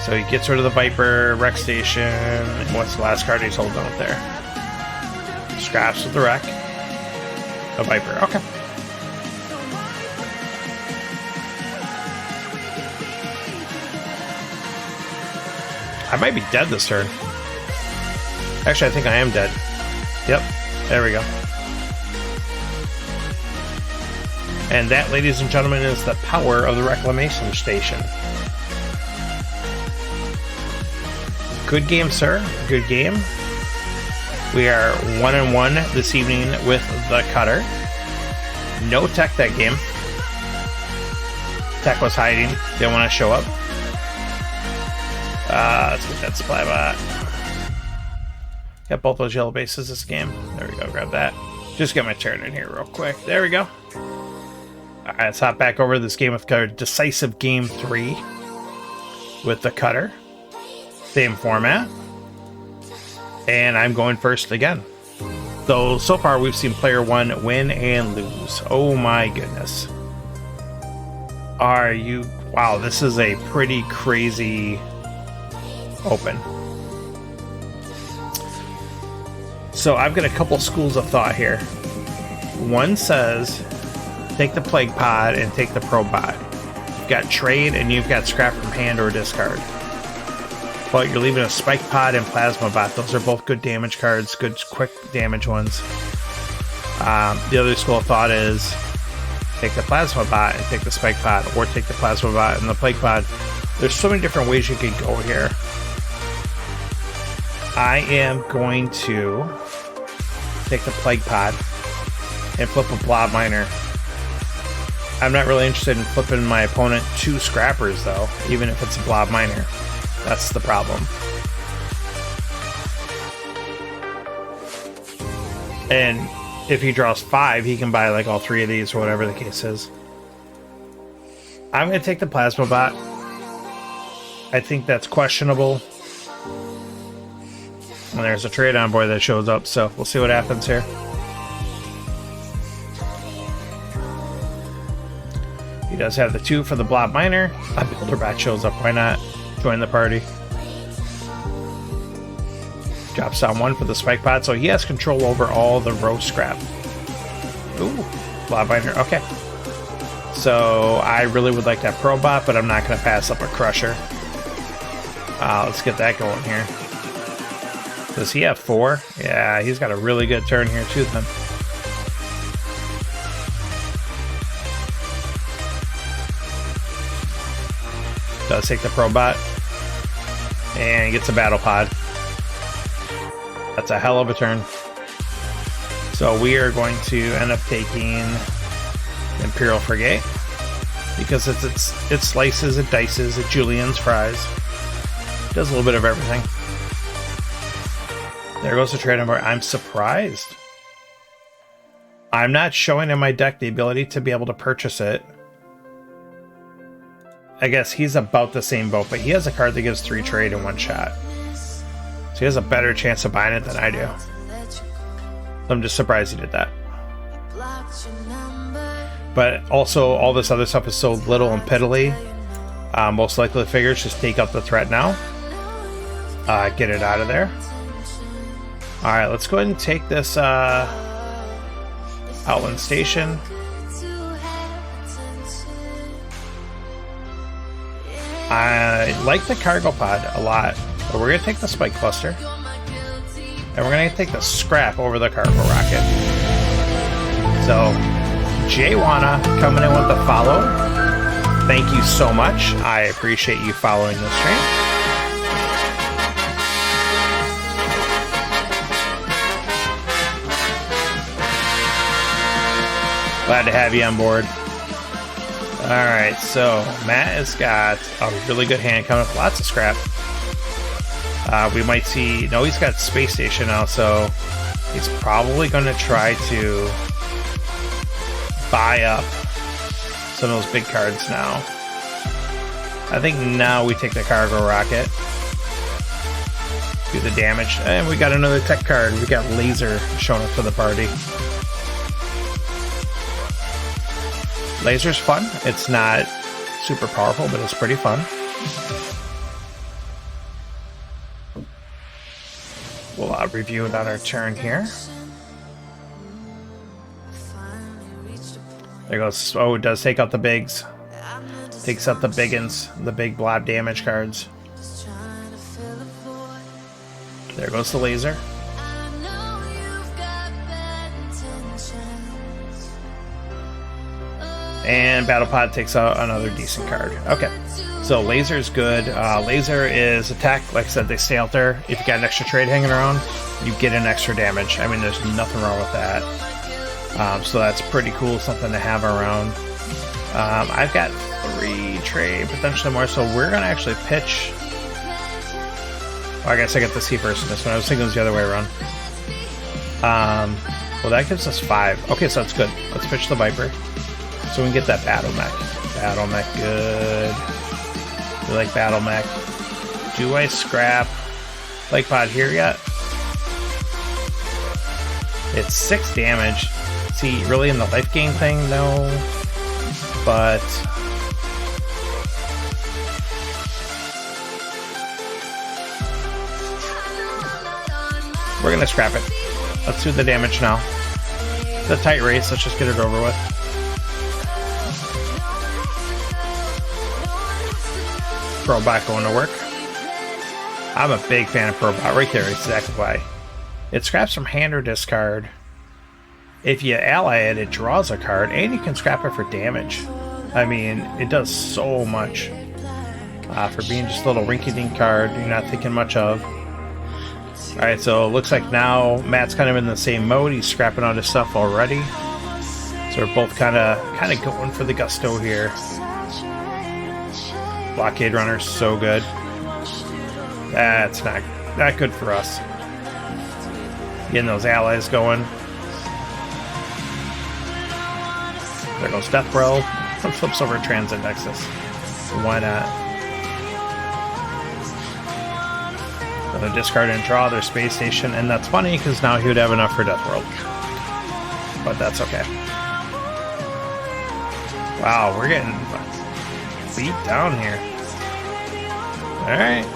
So he gets rid of the Viper, Wreck Station, and what's the last card he's holding out there? Scraps with the Wreck. A Viper. Okay. I might be dead this turn. Actually, I think I am dead. Yep. There we go. And that, ladies and gentlemen, is the power of the Reclamation Station. Good game, sir. Good game. We are 1-1 this evening with the cutter. No tech that game. Tech was hiding. Didn't want to show up. Let's get that supply bot. Got both those yellow bases this game. There we go. Grab that. Just get my turn in here real quick. There we go. Alright, let's hop back over to this game with cutter. Decisive game 3 with the cutter. Same format. And I'm going first again. So far we've seen player 1 win and lose. Oh my goodness. Are you... Wow, this is a pretty crazy open. So I've got a couple schools of thought here. One says, take the Plague Pod and take the Probe Bot. You've got trade and you've got scrap from hand or discard. But you're leaving a Spike Pod and Plasma Bot. Those are both good damage cards, good quick damage ones. The other school of thought is take the Plasma Bot and take the Spike Pod, or take the Plasma Bot and the Plague Pod. There's so many different ways you could go here. I am going to take the Plague Pod and flip a Blob Miner. I'm not really interested in flipping my opponent 2 Scrappers, though, even if it's a Blob Miner. That's the problem. And if he draws 5, he can buy like all 3 of these or whatever the case is. I'm going to take the Plasma Bot. I think that's questionable. And there's a trade on board that shows up, so we'll see what happens here. He does have the 2 for the Blob Miner. A Builder Bot shows up. Why not join the party? Drops down 1 for the Spike Bot, so he has control over all the row scrap. Ooh, Blob Miner. Okay. So I really would like that Probe Bot, but I'm not going to pass up a Crusher. Let's get that going here. Does he have 4? Yeah, he's got a really good turn here too then. Does take the Probe Bot. And gets a Battle Pod. That's a hell of a turn. So we are going to end up taking Imperial Frigate. Because it slices, it dices, it juliennes, fries. Does a little bit of everything. There goes the trade number. I'm surprised. I'm not showing in my deck the ability to be able to purchase it. I guess he's about the same boat, but he has a card that gives 3 trade in 1 shot. So he has a better chance of buying it than I do. So I'm just surprised he did that. But also, all this other stuff is so little and piddly. Most likely the figures just take out the threat now. Get it out of there. Alright, let's go ahead and take this Outland Station. I like the Cargo Pod a lot, but we're going to take the Spike Cluster. And we're going to take the Scrap over the Cargo Rocket. So, Jaywana coming in with the follow. Thank you so much. I appreciate you following the stream. Glad to have you on board. Alright, so Matt has got a really good hand coming up. Lots of scrap. We might see... No, he's got Space Station now, so he's probably going to try to buy up some of those big cards now. I think now we take the Cargo Rocket. Do the damage. And we got another tech card. We got Laser showing up to the party. Laser's fun. It's not super powerful, but it's pretty fun. We'll review it on our turn here. There goes. Oh, it does take out the bigs. Takes out the biggins, the big blob damage cards. There goes the laser. And Battle Pod takes out another decent card. Okay, so laser's good. Laser is attack. Like I said, they stay out there. If you got an extra trade hanging around, you get an extra damage. I mean, there's nothing wrong with that. So that's pretty cool, something to have around. I've got 3 trade, potentially more, so we're going to actually pitch. Oh, I guess I get the C first in this one. I was thinking it was the other way around. Well, that gives us 5. Okay, so that's good. Let's pitch the Viper. So we can get that Battle Mech. Battle Mech, good. We like Battle Mech. Do I scrap Lake Pod here yet? It's 6 damage. See, really in the life gain thing? No. But we're gonna scrap it. Let's do the damage now. It's a tight race, let's just get it over with. Probot going to work. I'm a big fan of Probot. Right there, exactly why. It scraps from hand or discard. If you ally it, it draws a card, and you can scrap it for damage. I mean, it does so much. For being just a little rinky-dink card you're not thinking much of. Alright, so it looks like now Matt's kind of in the same mode. He's scrapping out his stuff already. So we're both kind of going for the gusto here. Blockade Runner's so good. That's not good for us. Getting those allies going. There goes Death Row. Flips over Transit Nexus. Why not? Another discard and draw their space station, and that's funny because now he would have enough for Death World. But that's okay. Wow, we're getting beat down here. Alright,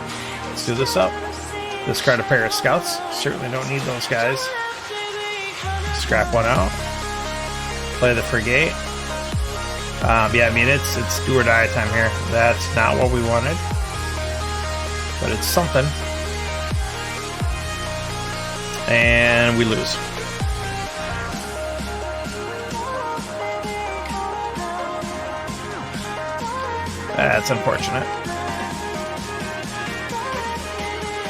let's do this up. Discard a pair of scouts. Certainly don't need those guys. Scrap one out. Play the frigate. Yeah, I mean, it's do or die time here. That's not what we wanted. But it's something. And we lose. That's unfortunate.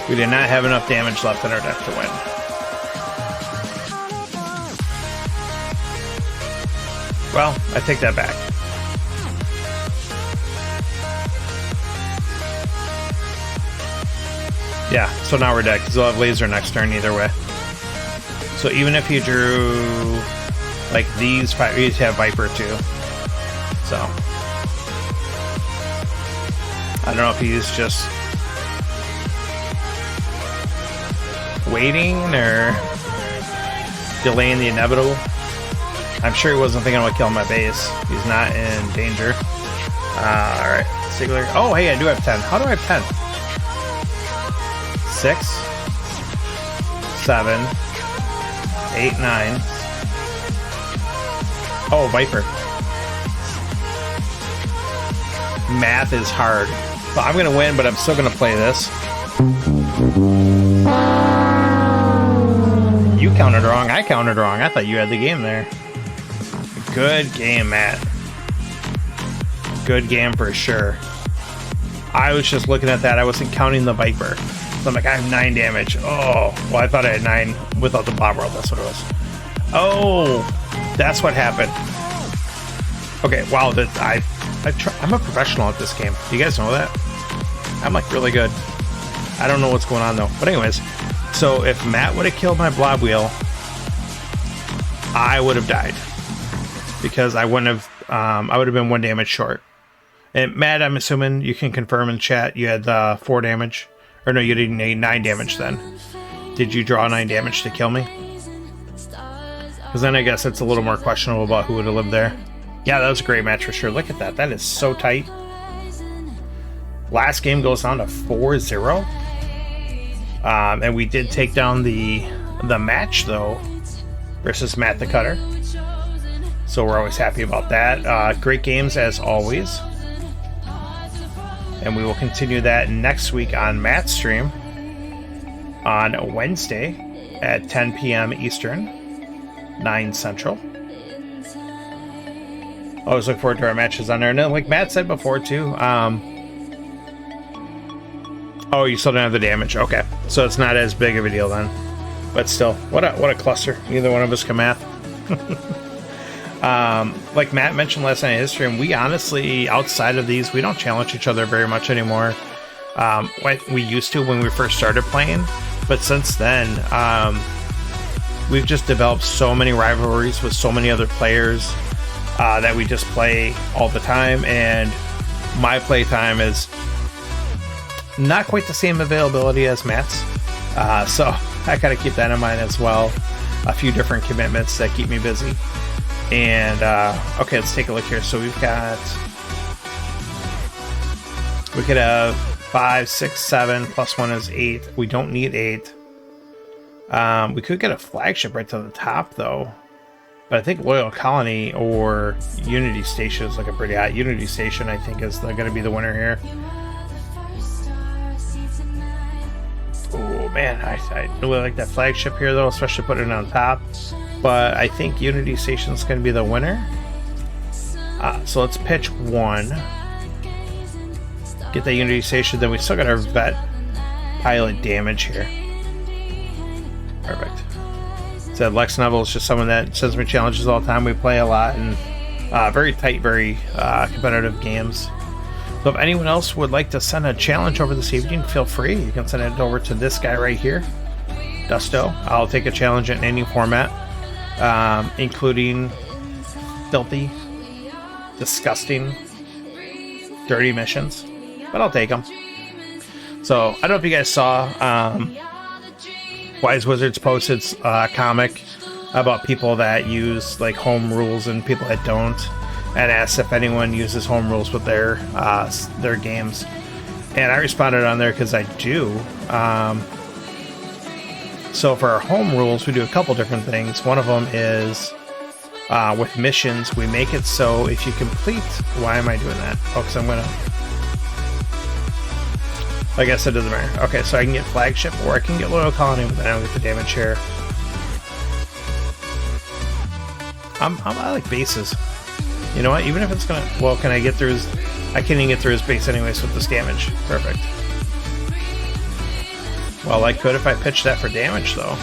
We did not have enough damage left in our deck to win. Well, I take that back. Yeah, so now we're dead, because we'll have laser next turn either way. So even if you drew, like, these 5, you have Viper too. So I don't know if he's just waiting or delaying the inevitable. I'm sure he wasn't thinking about killing my base. He's not in danger. Alright, Sigler. Oh, hey, I do have 10. How do I have 10? 6, 7, 8, 9. Oh, Viper. Math is hard. So I'm going to win, but I'm still going to play this. You counted wrong. I counted wrong. I thought you had the game there. Good game, Matt. Good game for sure. I was just looking at that. I wasn't counting the Viper. So I'm like, I have 9 damage. Oh, well, I thought I had 9 without the Blob World. That's what it was. Oh, that's what happened. Okay, wow. I'm a professional at this game. Do you guys know that? I'm like really good. I don't know what's going on though. But anyways, so if Matt would have killed my Blob Wheel, I would have died. Because I wouldn't have, I would have been 1 damage short. And Matt, I'm assuming you can confirm in chat you had 4 damage. Or no, you didn't need 9 damage then. Did you draw 9 damage to kill me? Because then I guess it's a little more questionable about who would have lived there. Yeah, that was a great match for sure. Look at that. That is so tight. Last game goes down to 4-0. And we did take down the match, though, versus Matt the Cutter. So we're always happy about that. Great games as always. And we will continue that next week on Matt's stream on Wednesday at 10 p.m. Eastern, 9 Central. Always look forward to our matches on there. And then, like Matt said before, too, oh, you still don't have the damage. Okay. So it's not as big of a deal then. But still, what a cluster. Neither one of us can math. Like Matt mentioned last night in his stream, we honestly, outside of these, we don't challenge each other very much anymore. We used to when we first started playing, but since then, we've just developed so many rivalries with so many other players that we just play all the time, and my play time is not quite the same availability as Matt's, so I gotta keep that in mind as well. A few different commitments that keep me busy. And okay, let's take a look here. So we could have 5, 6, 7 plus 1 is 8. We don't need 8. We could get a flagship right to the top though, but I think Loyal Colony or Unity Station is looking pretty hot. Unity Station, I think, is going to be the winner here. Oh man, I really like that flagship here though, especially putting it on top. But I think Unity Station is going to be the winner. So let's pitch 1. Get that Unity Station. Then we still got our vet pilot damage here. Perfect. So Lex Neville is just someone that sends me challenges all the time. We play a lot and very tight, very competitive games. So if anyone else would like to send a challenge over this evening, feel free. You can send it over to this guy right here, Dusto. I'll take a challenge in any format. Including filthy, disgusting, dirty missions, but I'll take them. So I don't know if you guys saw Wise Wizards posted a comic about people that use like home rules and people that don't, and asked if anyone uses home rules with their games, and I responded on there because I do. So for our home rules, we do a couple different things. One of them is with missions, we make it so if you complete... Why am I doing that? Oh, because I'm going to... I guess it doesn't matter. Okay, so I can get flagship or I can get Loyal Colony, but then I don't get the damage share. I like bases. You know what? Even if it's going to... Well, can I get through his... I can't even get through his base anyways with this damage. Perfect. Well, I could if I pitched that for damage, though.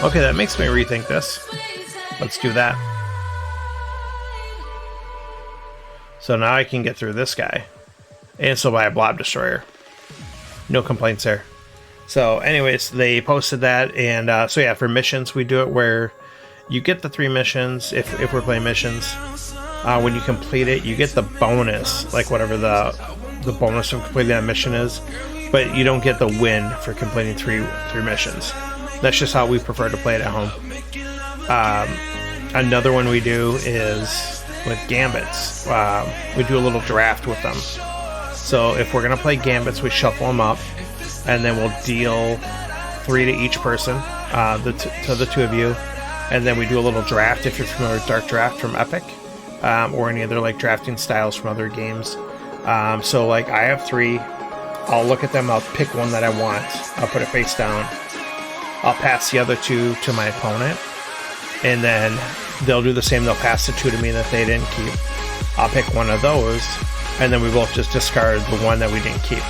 Okay, that makes me rethink this. Let's do that. So now I can get through this guy. And still buy a Blob Destroyer. No complaints there. So anyways, they posted that. And so yeah, for missions, we do it where you get the 3 missions. If we're playing missions, when you complete it, you get the bonus, like whatever the bonus of completing that mission is. But you don't get the win for completing three missions. That's just how we prefer to play it at home. Another one we do is with Gambits. We do a little draft with them. So if we're going to play Gambits, we shuffle them up, and then we'll deal 3 to each person, to the 2 of you. And then we do a little draft, if you're familiar with Dark Draft from Epic, or any other like drafting styles from other games. So like I have 3. I'll look at them, I'll pick one that I want, I'll put it face down, I'll pass the other 2 to my opponent, and then they'll do the same, they'll pass the 2 to me that they didn't keep. I'll pick one of those, and then we both just discard the one that we didn't keep.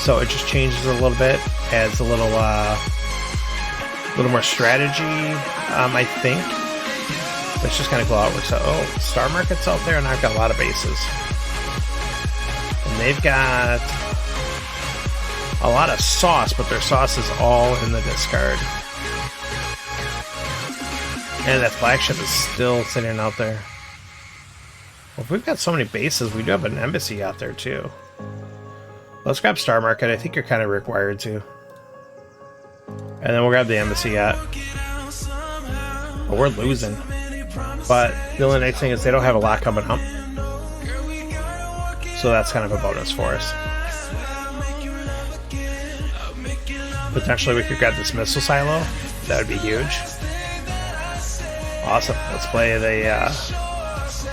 So it just changes a little bit, adds a little more strategy, I think. Let's just kind of go out. So, oh, Star Market's out there, and I've got a lot of bases. And they've got a lot of sauce, but their sauce is all in the discard. And that flagship is still sitting out there. Well, if we've got so many bases, we do have an embassy out there too. Let's grab Star Market. I think you're kind of required to. And then we'll grab the embassy out. But we're losing. But the only nice thing is they don't have a lot coming up. So that's kind of a bonus for us. Potentially we could grab this missile silo. That would be huge. Awesome. Let's play the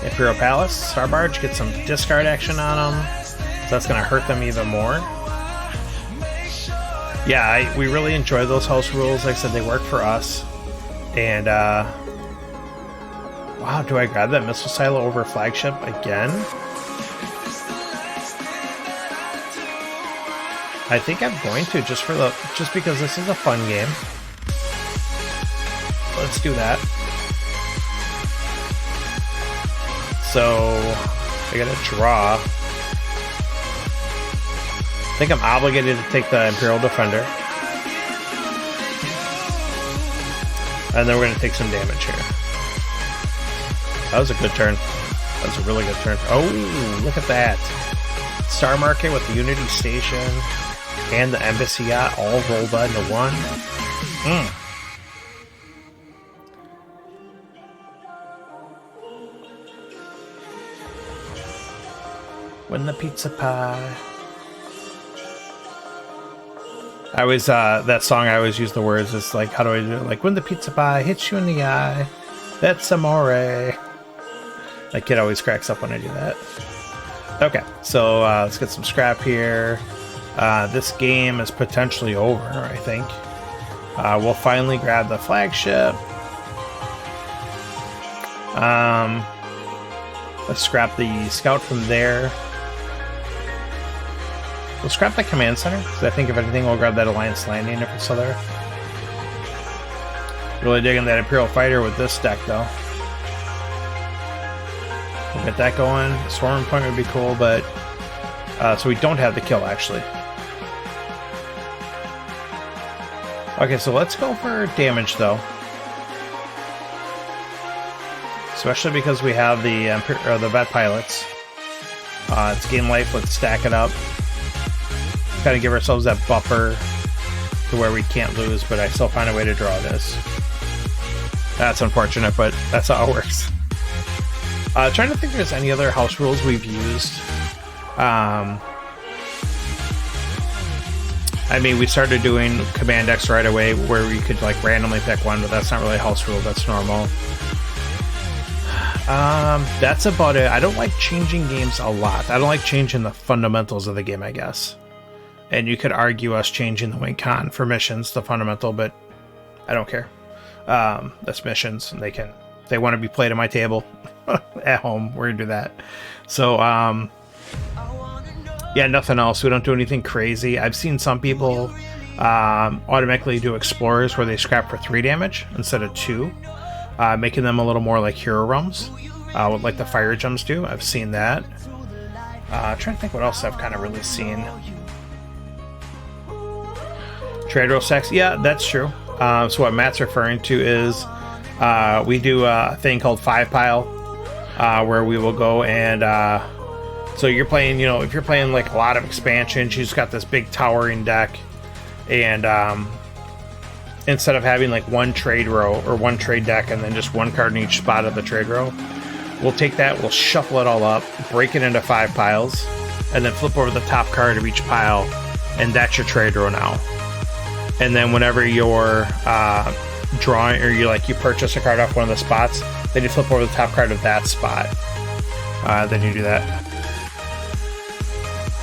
Imperial Palace, Star Barge, get some discard action on them. So that's going to hurt them even more. Yeah, we really enjoy those house rules. Like I said, they work for us. And, wow, do I grab that missile silo over flagship again? I think I'm going to, just because this is a fun game. Let's do that. So, I gotta draw. I think I'm obligated to take the Imperial Defender. And then we're going to take some damage here. That was a good turn. That was a really good turn. Oh, look at that. Star Market with the Unity Station and the Embassy Yacht all rolled into one. When the pizza pie... I always, that song, I always use the words, it's like, how do I do it? Like, when the pizza pie hits you in the eye, that's amore. That kid always cracks up when I do that. Okay, so let's get some scrap here. This game is potentially over, I think. We'll finally grab the flagship. Let's scrap the scout from there. We'll scrap the command center, because I think if anything, we'll grab that Alliance Landing if it's still there. Really digging that Imperial Fighter with this deck, though. We'll get that going. Swarm Point would be cool, but... so we don't have the kill, actually. Okay, so let's go for damage, though. Especially because we have the vet pilots. It's gain life, let's stack it up. Kind of give ourselves that buffer to where we can't lose, but I still find a way to draw this. That's unfortunate, but that's how it works. Trying to think if there's any other house rules we've used. I mean, we started doing Command X right away, where we could like randomly pick one, but that's not really a house rule, that's normal. That's about it. I don't like changing games a lot. I don't like changing the fundamentals of the game, I guess. And you could argue us changing the win con for missions, the fundamental, but I don't care. That's missions, and they want to be played at my table at home. We're gonna do that. So, yeah, nothing else. We don't do anything crazy. I've seen some people automatically do explorers where they scrap for 3 damage instead of 2, making them a little more like hero realms, like the fire gems do. I've seen that. Trying to think what else I've kind of really seen. Trade roll stacks, yeah, that's true. So what Matt's referring to is we do a thing called 5-pile, where we will go and so you're playing, you know, if you're playing like a lot of expansions, you just got this big towering deck, and instead of having like one trade row or one trade deck and then just one card in each spot of the trade row, we'll take that, we'll shuffle it all up, break it into 5 piles, and then flip over the top card of each pile, and that's your trade row now. And then whenever you're drawing, or you purchase a card off one of the spots, then you flip over the top card of that spot. Then you do that.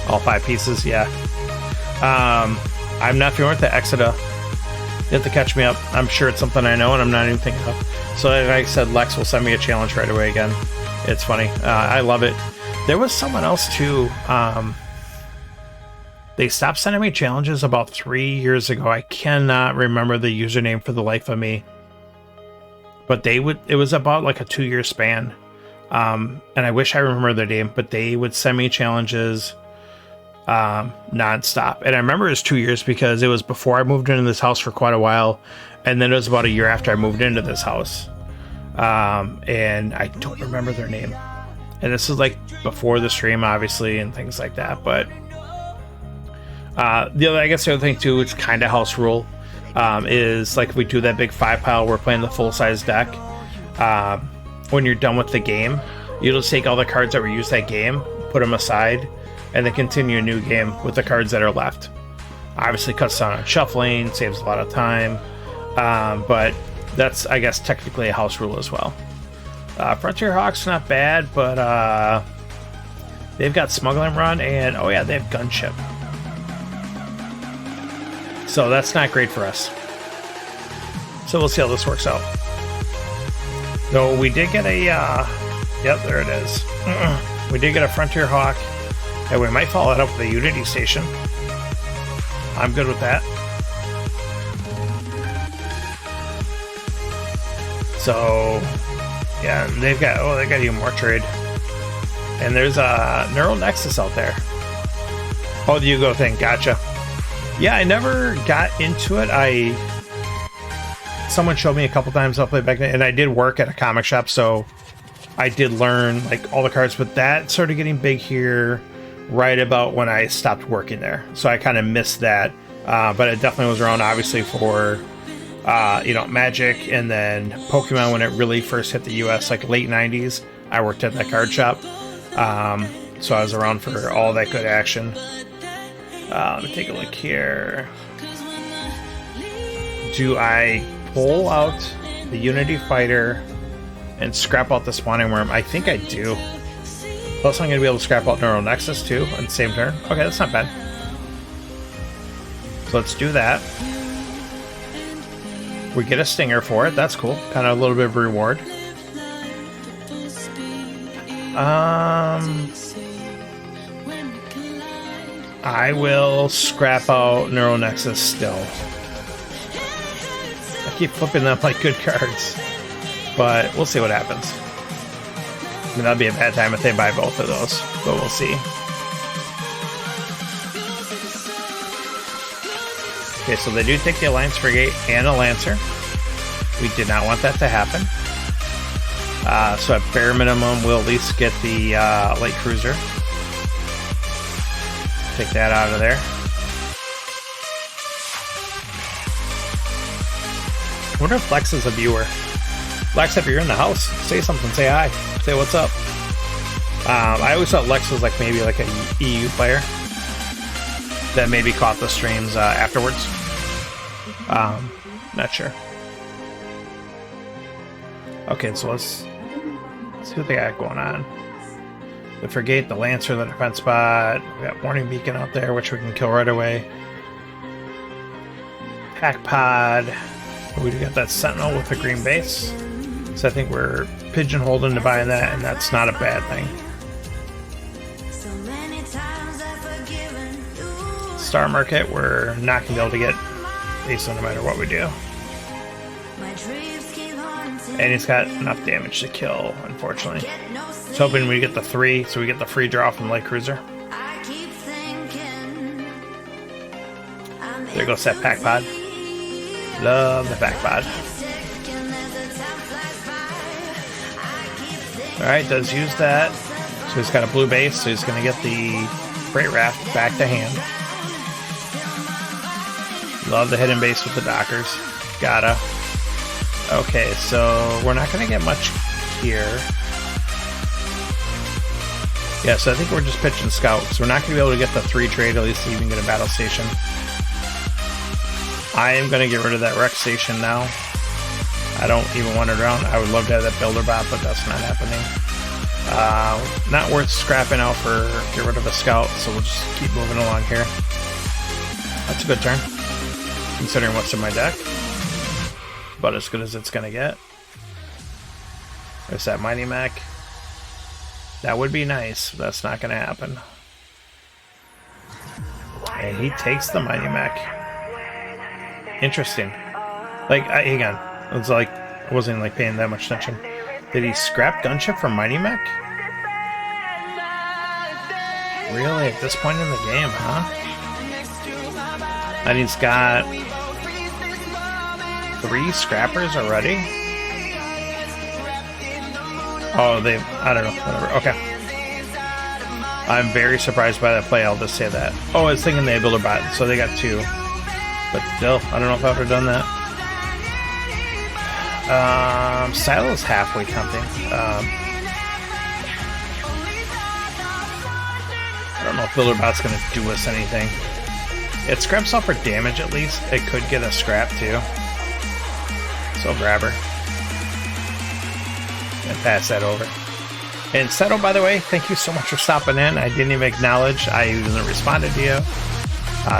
All 5 pieces, yeah. I'm not familiar with the Exida. You have to catch me up. I'm sure it's something I know and I'm not even thinking of. So like I said, Lex will send me a challenge right away again. It's funny. I love it. There was someone else too. They stopped sending me challenges about 3 years ago. I cannot remember the username for the life of me. But it was about like a 2-year span. And I wish I remember their name, but they would send me challenges non-stop. And I remember it was 2 years because it was before I moved into this house for quite a while. And then it was about a year after I moved into this house. And I don't remember their name. And this is like before the stream, obviously, and things like that. But the other thing too, it's kind of house rule, is like if we do that big 5-pile, we're playing the full-size deck. When you're done with the game, you just take all the cards that were used that game, put them aside, and then continue a new game with the cards that are left. Obviously cuts down on shuffling, saves a lot of time, but That's, I guess, technically a house rule as well. Frontier Hawk's not bad, but they've got Smuggling Run, and oh yeah, they have Gunship. So that's not great for us. So we'll see how this works out. Though we did get a, yep, there it is. We did get a Frontier Hawk, and we might follow it up with a Unity Station. I'm good with that. So, yeah, they've got, oh, they got even more trade. And there's a Neural Nexus out there. Oh, the Yugo thing, gotcha. Yeah, I never got into it. Someone showed me a couple times I'll play back then, and I did work at a comic shop, so I did learn like all the cards, but that started getting big here right about when I stopped working there. So I kind of missed that. But it definitely was around, obviously, for Magic, and then Pokemon when it really first hit the US, like late 90s. I worked at that card shop. So I was around for all that good action. Let me take a look here. Do I pull out the Unity Fighter and scrap out the Spawning Worm? I think I do. Plus I'm going to be able to scrap out Neural Nexus too on the same turn. Okay, that's not bad. So let's do that. We get a Stinger for it. That's cool. Kind of a little bit of reward. I will scrap out Neural Nexus still. I keep flipping them like good cards, but we'll see what happens. I mean, that'd be a bad time if they buy both of those, but we'll see. Okay, so they do take the Alliance Frigate and a Lancer. We did not want that to happen. So at bare minimum, we'll at least get the Light Cruiser. Take that out of there. I wonder if Lex is a viewer. Lex, if you're in the house, say something, say hi, say what's up. I always thought Lex was like maybe like an EU player that maybe caught the streams afterwards. Not sure. Okay, so let's see what they got going on. The Frigate, the Lancer, the defense spot. We got Warning Beacon out there, which we can kill right away. Pack Pod. We got that Sentinel with a green base. So I think we're pigeonholed into buying that, and that's not a bad thing. Star Market, we're not going to be able to get ASO no matter what we do. And he's got enough damage to kill, unfortunately. I was hoping we get the 3, so we get the free draw from Light Cruiser. There goes that Pack Pod. Love the Pack Pod. Alright, does use that. So he's got a blue base, so he's going to get the Freight Raft back to hand. Love the hidden base with the Dockers. Gotta. Okay, so we're not going to get much here. Yeah, so I think we're just pitching Scouts. We're not going to be able to get the 3 trade, at least even get a Battle Station. I am going to get rid of that Rec Station now. I don't even want it around. I would love to have that Builder Bot, but that's not happening. Not worth scrapping out for get rid of a Scout, so we'll just keep moving along here. That's a good turn, considering what's in my deck. About as good as it's going to get. There's that Mighty Mech. That would be nice, but that's not going to happen. And he takes the Mighty Mech. Interesting. Like, hang on. It was like, I wasn't like paying that much attention. Did he scrap Gunship for Mighty Mech? Really? At this point in the game, huh? And he's got 3 scrappers already? Oh, I don't know, whatever. Okay. I'm very surprised by that play, I'll just say that. Oh, I was thinking they build a bot, so they got 2. But still, I don't know if I would have done that. Silo's halfway tempting. I don't know if Builder Bot's going to do us anything. It scraps off for damage at least. It could get a scrap too. So grab her. And pass that over. And Seto, by the way, thank you so much for stopping in. I didn't even acknowledge. I even responded to you.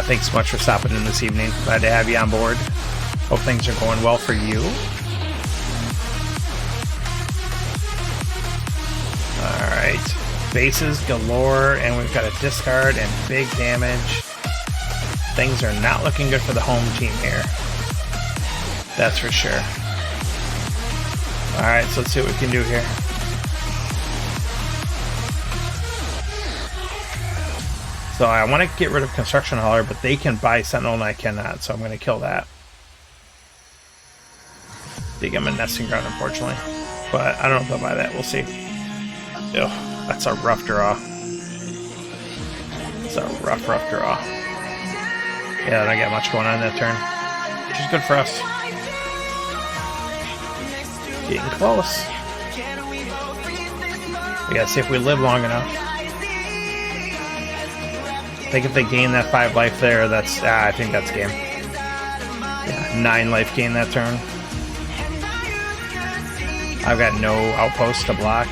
Thanks so much for stopping in this evening. Glad to have you on board. Hope things are going well for you. Alright. Bases galore, and we've got a discard and big damage. Things are not looking good for the home team here. That's for sure. Alright, so let's see what we can do here. So I want to get rid of Construction Hauler, but they can buy Sentinel and I cannot, so I'm going to kill that. Dig him a nesting ground, unfortunately. But I don't know if they'll buy that. We'll see. Ugh, that's a rough draw. It's a rough draw. Yeah, I don't get much going on that turn, which is good for us. Getting close. We gotta see if we live long enough. I think if they gain that 5 life there, that's... I think that's game. Yeah, 9 life gain that turn. I've got no outpost to block.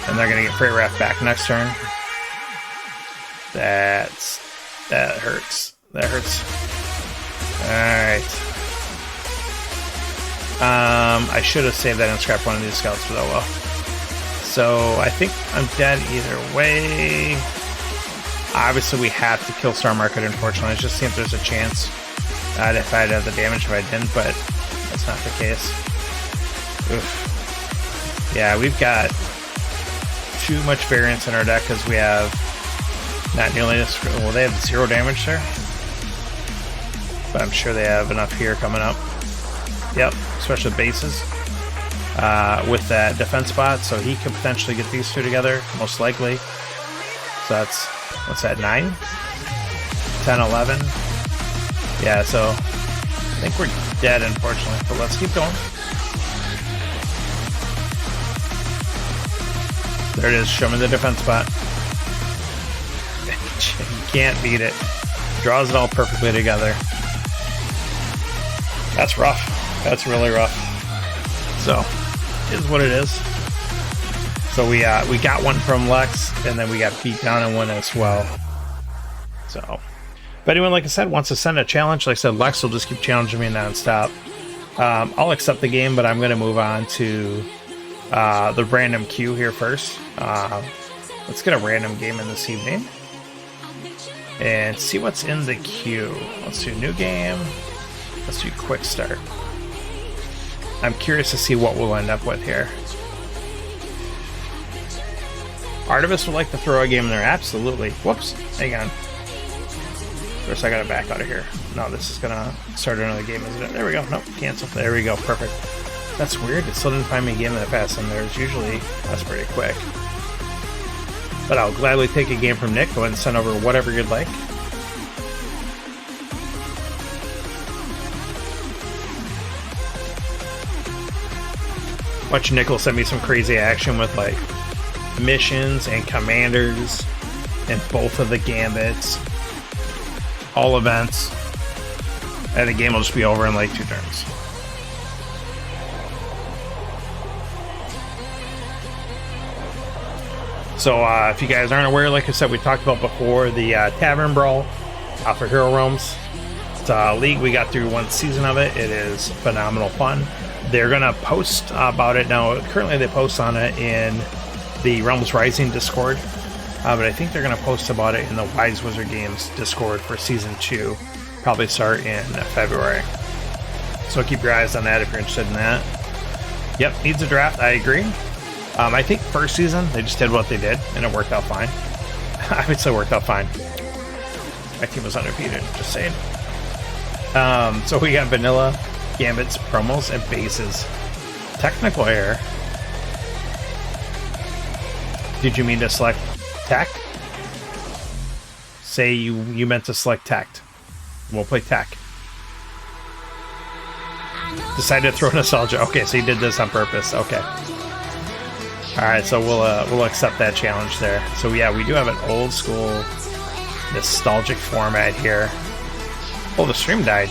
And they're gonna get Freight Raft back next turn. That hurts. That hurts. Alright. I should have saved that and scrapped one of these scouts, but oh well. So I think I'm dead either way. Obviously we have to kill Star Market, unfortunately. Let's just see if there's a chance. If I'd have the damage if I didn't, but that's not the case. Oof. Yeah, we've got too much variance in our deck because we have not nearly this. Well, they have 0 damage there, but I'm sure they have enough here coming up. Yep, especially bases with that defense bot, so he could potentially get these two together, most likely. So that's, what's that, 9? 10, 11? Yeah, so I think we're dead, unfortunately, but let's keep going. There it is, show me the defense bot. You can't beat it. Draws it all perfectly together. That's rough. That's really rough. So, it is what it is. So we got one from Lex, and then we got beat down in one as well. So, if anyone, like I said, wants to send a challenge, like I said, Lex will just keep challenging me nonstop. I'll accept the game, but I'm going to move on to the random queue here first. Let's get a random game in this evening and see what's in the queue. Let's do new game. Let's do quick start. I'm curious to see what we'll end up with here. Artemis would like to throw a game in there. Absolutely. Whoops. Hang on. First, I gotta back out of here. No, this is gonna start another game, isn't it? There we go. Nope. Cancel. There we go. Perfect. That's weird. It still didn't find me a game that fast, and there's usually... That's pretty quick. But I'll gladly take a game from Nick. Go ahead and send over whatever you'd like. Watch Nick will send me some crazy action with, like, missions and commanders and both of the gambits. All events. And the game will just be over in, like, 2 turns. So, if you guys aren't aware, like I said, we talked about before, the Tavern Brawl for Hero Realms. It's a league. We got through 1 season of it. It is phenomenal fun. They're going to post about it now. Currently, they post on it in the Realms Rising Discord. But I think they're going to post about it in the Wise Wizard Games Discord for Season 2. Probably start in February. So keep your eyes on that if you're interested in that. Yep, needs a draft. I agree. I think first season, they just did what they did, and it worked out fine. I would say it worked out fine. My team was undefeated, just saying. So we got vanilla, gambits, promos, and bases. Technical error. Did you mean to select tech? Say you meant to select tech. We'll play tech. Decided to throw nostalgia. Okay, so you did this on purpose. Okay. All right, so we'll accept that challenge there. So yeah, we do have an old school nostalgic format here. Oh, the stream died.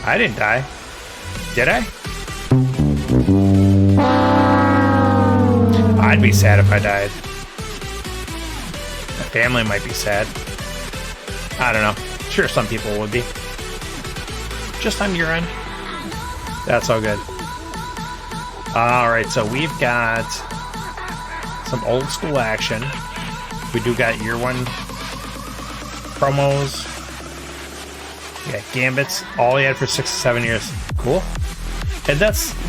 I didn't die. Did I? I'd be sad if I died. My family might be sad. I don't know. Sure, some people would be. Just on your end. That's all good. Alright, so we've got some old school action. We do got year one promos. We got gambits. All he had for 6 to 7 years. Cool. And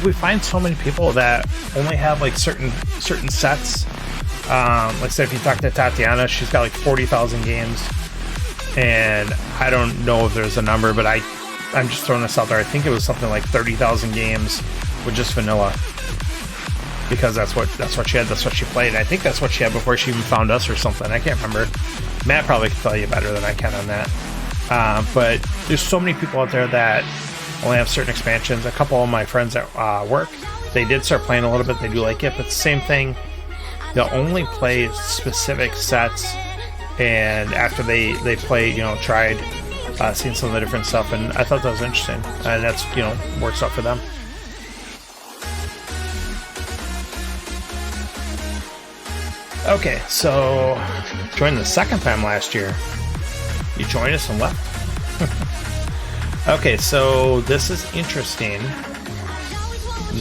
we find so many people that only have like certain sets. Like say if you talk to Tatiana, she's got like 40,000 games. And I don't know if there's a number, but I'm just throwing this out there. I think it was something like 30,000 games with just vanilla. Because that's what she had, that's what she played. And I think that's what she had before she even found us or something. I can't remember. Matt probably can tell you better than I can on that. But there's so many people out there that only have certain expansions. A couple of my friends at work, they did start playing a little bit. They do like it, but the same thing. They'll only play specific sets, and after they play, tried seeing some of the different stuff, and I thought that was interesting, and that's works out for them. Okay, so joined the second time last year. You joined us and left. Okay, so this is interesting.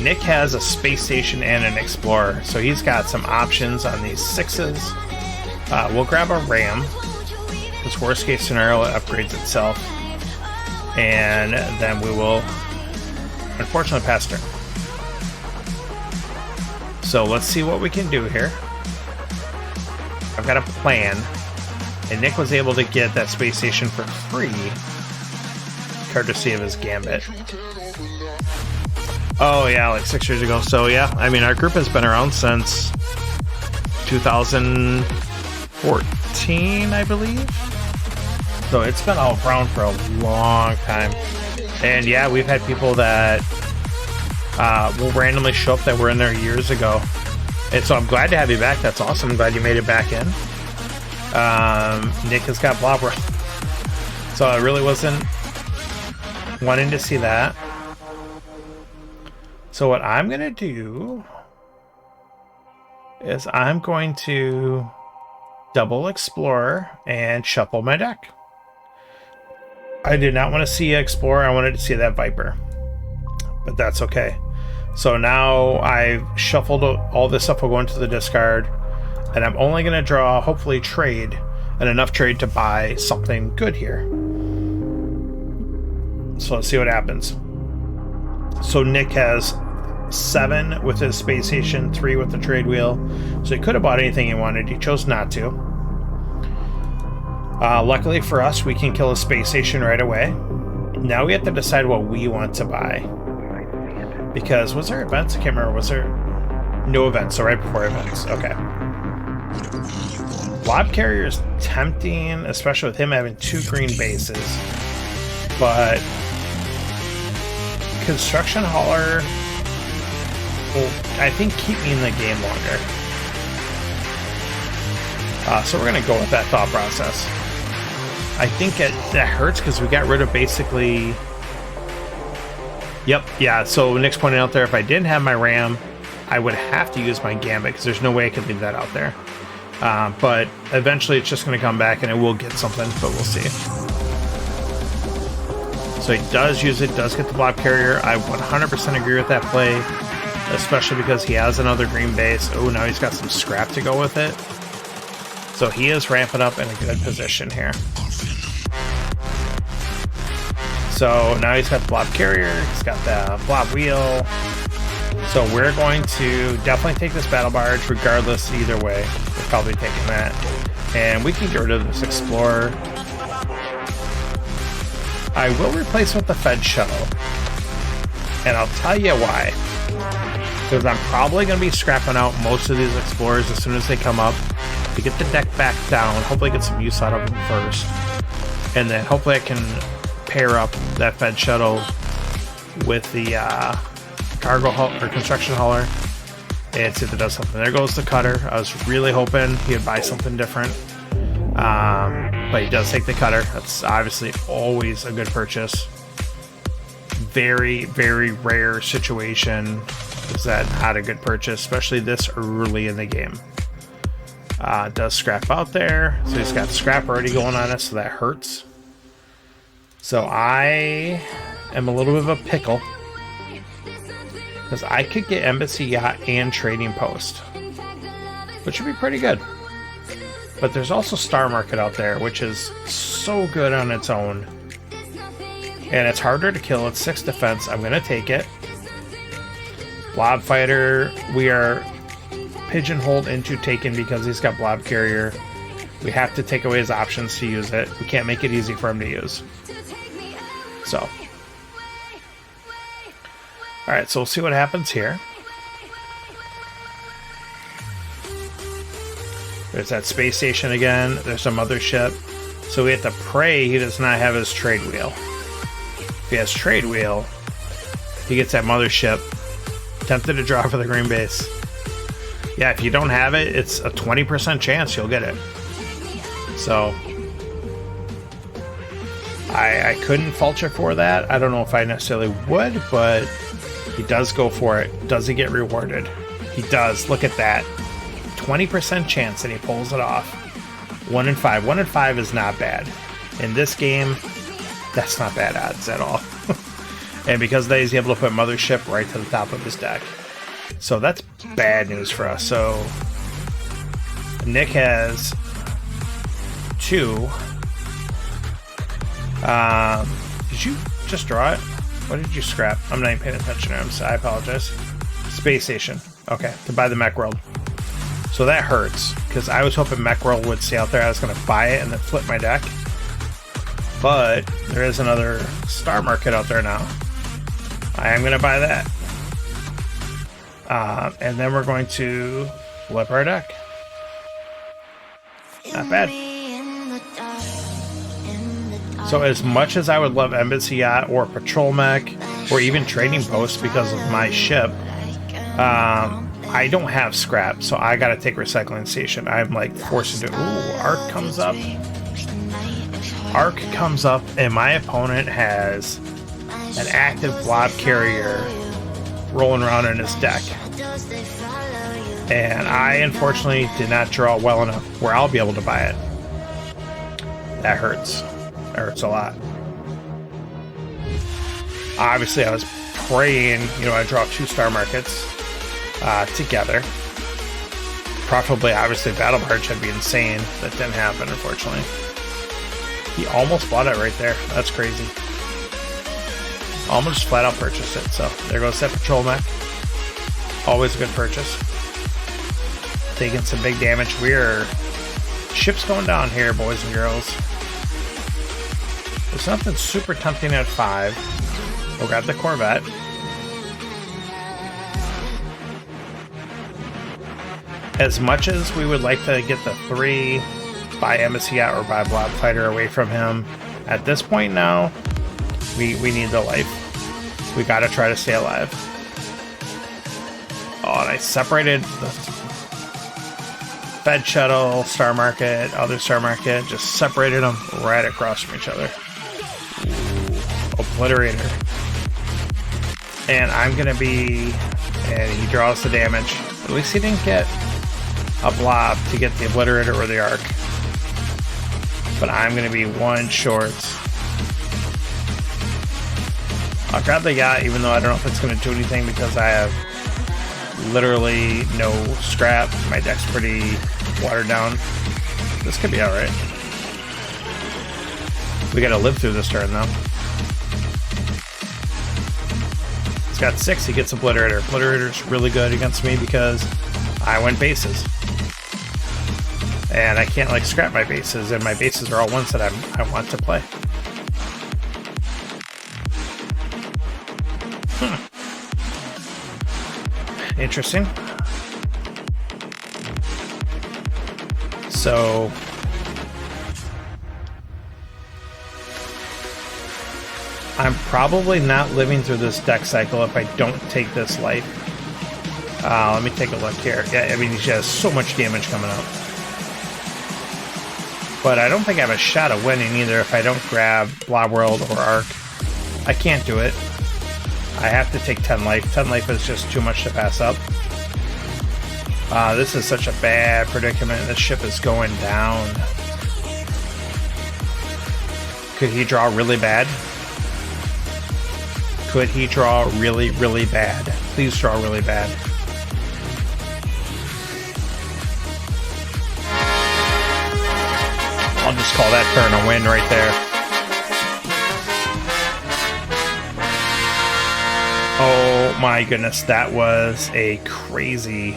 Nick has a space station and an explorer, so he's got some options on these 6s. We'll grab a RAM. This worst case scenario, it upgrades itself, and then we will unfortunately pass turn. So let's see what we can do here. I've got a plan, and Nick was able to get that space station for free, courtesy of his gambit. Oh yeah, like 6 years ago. So yeah, I mean, our group has been around since 2014, I believe. So it's been all around for a long time. And yeah, we've had people that will randomly show up that were in there years ago. And so I'm glad to have you back. That's awesome. I'm glad you made it back in. Nick has got Blob. So I really wasn't wanting to see that. So what I'm going to do is I'm going to double Explorer and shuffle my deck. I did not want to see Explorer. I wanted to see that Viper. But that's okay. So now I've shuffled all this stuff will go into the discard, and I'm only going to draw, hopefully, trade, and enough trade to buy something good here. So let's see what happens. So Nick has 7 with his space station, 3 with the trade wheel. So he could have bought anything he wanted. He chose not to. Luckily for us, we can kill a space station right away. Now we have to decide what we want to buy. Because, was there events? I can't remember. Was there no events? So right before events. Okay. Blob Carrier is tempting, especially with him having 2 green bases. But Construction Hauler will, I think, keep me in the game longer. So we're going to go with that thought process. I think that hurts because we got rid of basically... Yep, yeah, so Nick's pointing out there, if I didn't have my RAM, I would have to use my Gambit, because there's no way I could leave that out there. But eventually it's just going to come back, and it will get something, but we'll see. So he does use it, does get the Blob Carrier. I 100% agree with that play, especially because he has another green base. Oh, now he's got some scrap to go with it. So he is ramping up in a good position here. So now he's got the Blob Carrier, he's got the Blob Wheel. So we're going to definitely take this Battle Barge regardless either way. We're probably taking that. And we can get rid of this Explorer. I will replace with the Fed Shuttle. And I'll tell you why. Because I'm probably going to be scrapping out most of these Explorers as soon as they come up to get the deck back down. Hopefully get some use out of them first. And then hopefully I can pair up that Fed Shuttle with the cargo hull or construction hauler and see if it does something. There goes the cutter. I was really hoping he would buy something different. But he does take the cutter. That's obviously always a good purchase. Very, very rare situation is that not a good purchase, especially this early in the game. Does scrap out there, so he's got scrap already going on it, so that hurts. So I am a little bit of a pickle, because I could get Embassy Yacht and Trading Post, which would be pretty good. But there's also Star Market out there, which is so good on its own. And it's harder to kill. It's 6 defense. I'm going to take it. Blob Fighter, we are pigeonholed into taking because he's got Blob Carrier. We have to take away his options to use it. We can't make it easy for him to use. So. Alright, so we'll see what happens here. There's that space station again. There's a mothership. So we have to pray he does not have his trade wheel. If he has trade wheel, he gets that mothership. Tempted to draw for the green base. Yeah, if you don't have it, it's a 20% chance you'll get it. So I couldn't fault you for that. I don't know if I necessarily would, but he does go for it. Does he get rewarded? He does. Look at that. 20% chance and he pulls it off. 1 in 5. 1 in 5 is not bad. In this game, that's not bad odds at all. And because of that, he's able to put Mothership right to the top of his deck. So that's bad news for us. So Nick has 2. Did you just draw it? What did you scrap? I'm not even paying attention to him, so I apologize. Space Station. Okay, to buy the Mech World. So that hurts, because I was hoping Mech World would stay out there. I was going to buy it and then flip my deck. But there is another Star Market out there now. I am going to buy that. And then we're going to flip our deck. Not bad. So as much as I would love Embassy Yacht or Patrol Mech or even Trading Post because of my ship, I don't have scrap, so I gotta take Recycling Station. I'm like forced to do. Ooh, Arc comes up. Arc comes up, and my opponent has an active Blob Carrier rolling around in his deck. And I unfortunately did not draw well enough where I'll be able to buy it. That hurts. That hurts a lot. Obviously, I was praying, I draw 2 Star Markets together. Preferably, obviously, Battle Barge would be insane. That didn't happen, unfortunately. He almost bought it right there. That's crazy. Almost flat out purchased it. So there goes that Patrol Mech. Always a good purchase. Taking some big damage. We're ships going down here, boys and girls. There's nothing super tempting at 5. We'll grab the Corvette. As much as we would like to get the 3 by Embassy Yacht or by Blob Fighter away from him, at this point now, we need the life. We gotta try to stay alive. Oh, and I separated the Fed Shuttle, Star Market, other Star Market, just separated them right across from each other. Ooh, Obliterator. And I'm gonna be, and he draws the damage. At least he didn't get a blob to get the Obliterator or the Arc. But I'm going to be 1 short. I'll grab the Yacht, even though I don't know if it's going to do anything because I have literally no scrap. My deck's pretty watered down. This could be alright. We got to live through this turn, though. He's got 6. He gets Obliterator. Obliterator's really good against me because I went bases. And I can't scrap my bases, and my bases are all ones that I want to play. Interesting. So I'm probably not living through this deck cycle if I don't take this life. Let me take a look here. Yeah, I mean, he has so much damage coming up. But I don't think I have a shot of winning either if I don't grab Blob World or Arc. I can't do it. I have to take 10 life. 10 life is just too much to pass up. This is such a bad predicament. This ship is going down. Could he draw really bad? Could he draw really, really bad? Please draw really bad. I'll just call that turn a win right there. Oh my goodness, that was a crazy,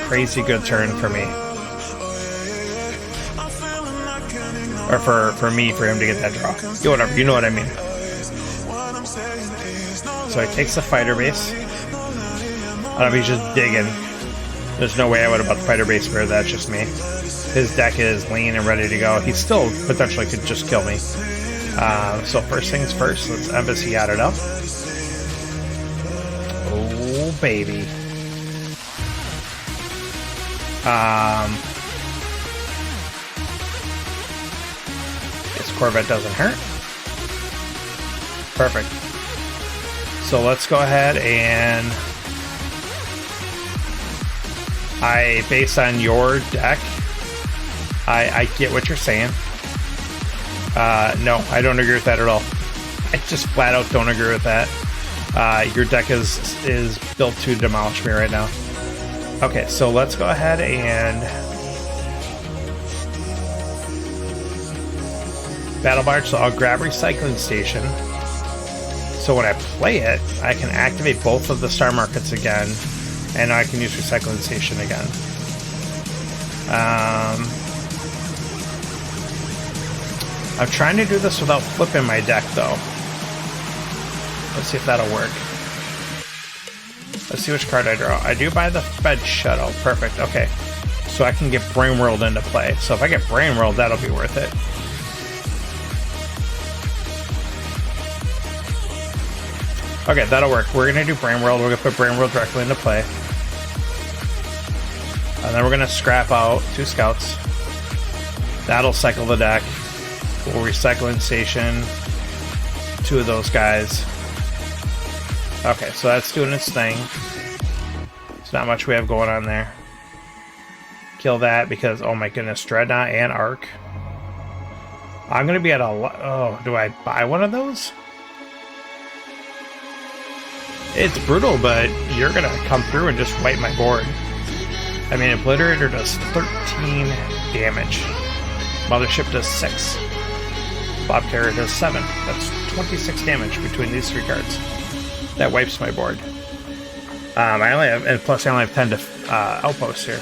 crazy good turn for me. Or for me, for him to get that draw. Yeah, whatever, you know what I mean. So he takes the fighter base. I don't know if he's just digging. There's no way I would have bought the fighter base for that's just me. His deck is lean and ready to go. He still potentially could just kill me. So first things first, let's Embassy out it up. Oh, baby. This Corvette doesn't hurt. Perfect. So let's go ahead and based on your deck, I get what you're saying. No, I don't agree with that at all. I just flat out don't agree with that. Your deck is built to demolish me right now. Okay, so let's go ahead and Battle Barge. So I'll grab Recycling Station. So when I play it, I can activate both of the star markets again, and I can use Recycling Station again. I'm trying to do this without flipping my deck, though. Let's see if that'll work. Let's see which card I draw. I do buy the Fed Shuttle. Perfect. Okay. So I can get Brain World into play. So if I get Brain World, that'll be worth it. Okay, that'll work. We're going to do Brain World. We're going to put Brain World directly into play. And then we're going to scrap out 2 scouts. That'll cycle the deck. We'll Recycling Station 2 of those guys. Okay, so that's doing its thing. There's not much we have going on there. Kill that because, oh my goodness, Dreadnought and Arc. I'm going to be at a... Oh, do I buy one of those? It's brutal, but you're going to come through and just wipe my board. I mean, Obliterator does 13 damage. Mothership does 6. Blob Carrier does 7. That's 26 damage between these 3 cards. That wipes my board. I only have, and plus I only have 10 outposts here.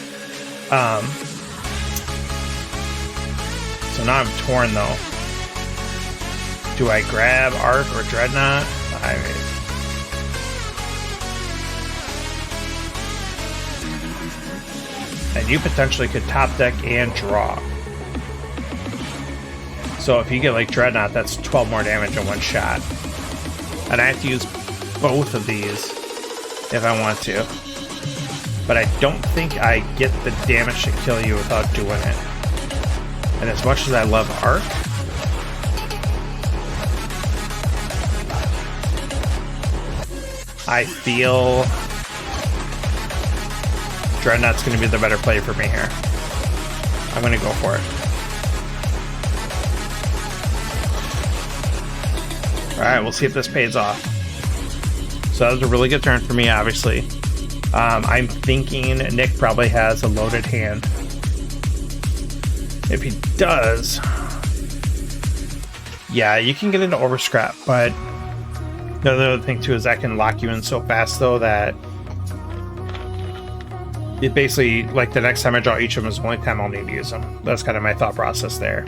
So now I'm torn though. Do I grab Arc or Dreadnought? And you potentially could top deck and draw. So if you get like Dreadnought, that's 12 more damage in one shot. And I have to use both of these if I want to. But I don't think I get the damage to kill you without doing it. And as much as I love Arc, I feel Dreadnought's going to be the better play for me here. I'm going to go for it. Alright, we'll see if this pays off. So that was a really good turn for me, obviously. I'm thinking Nick probably has a loaded hand. If he does... Yeah, you can get into overscrap, but the other thing too is I can lock you in so fast though that it basically, like the next time I draw each of them is the only time I'll need to use them. That's kind of my thought process there.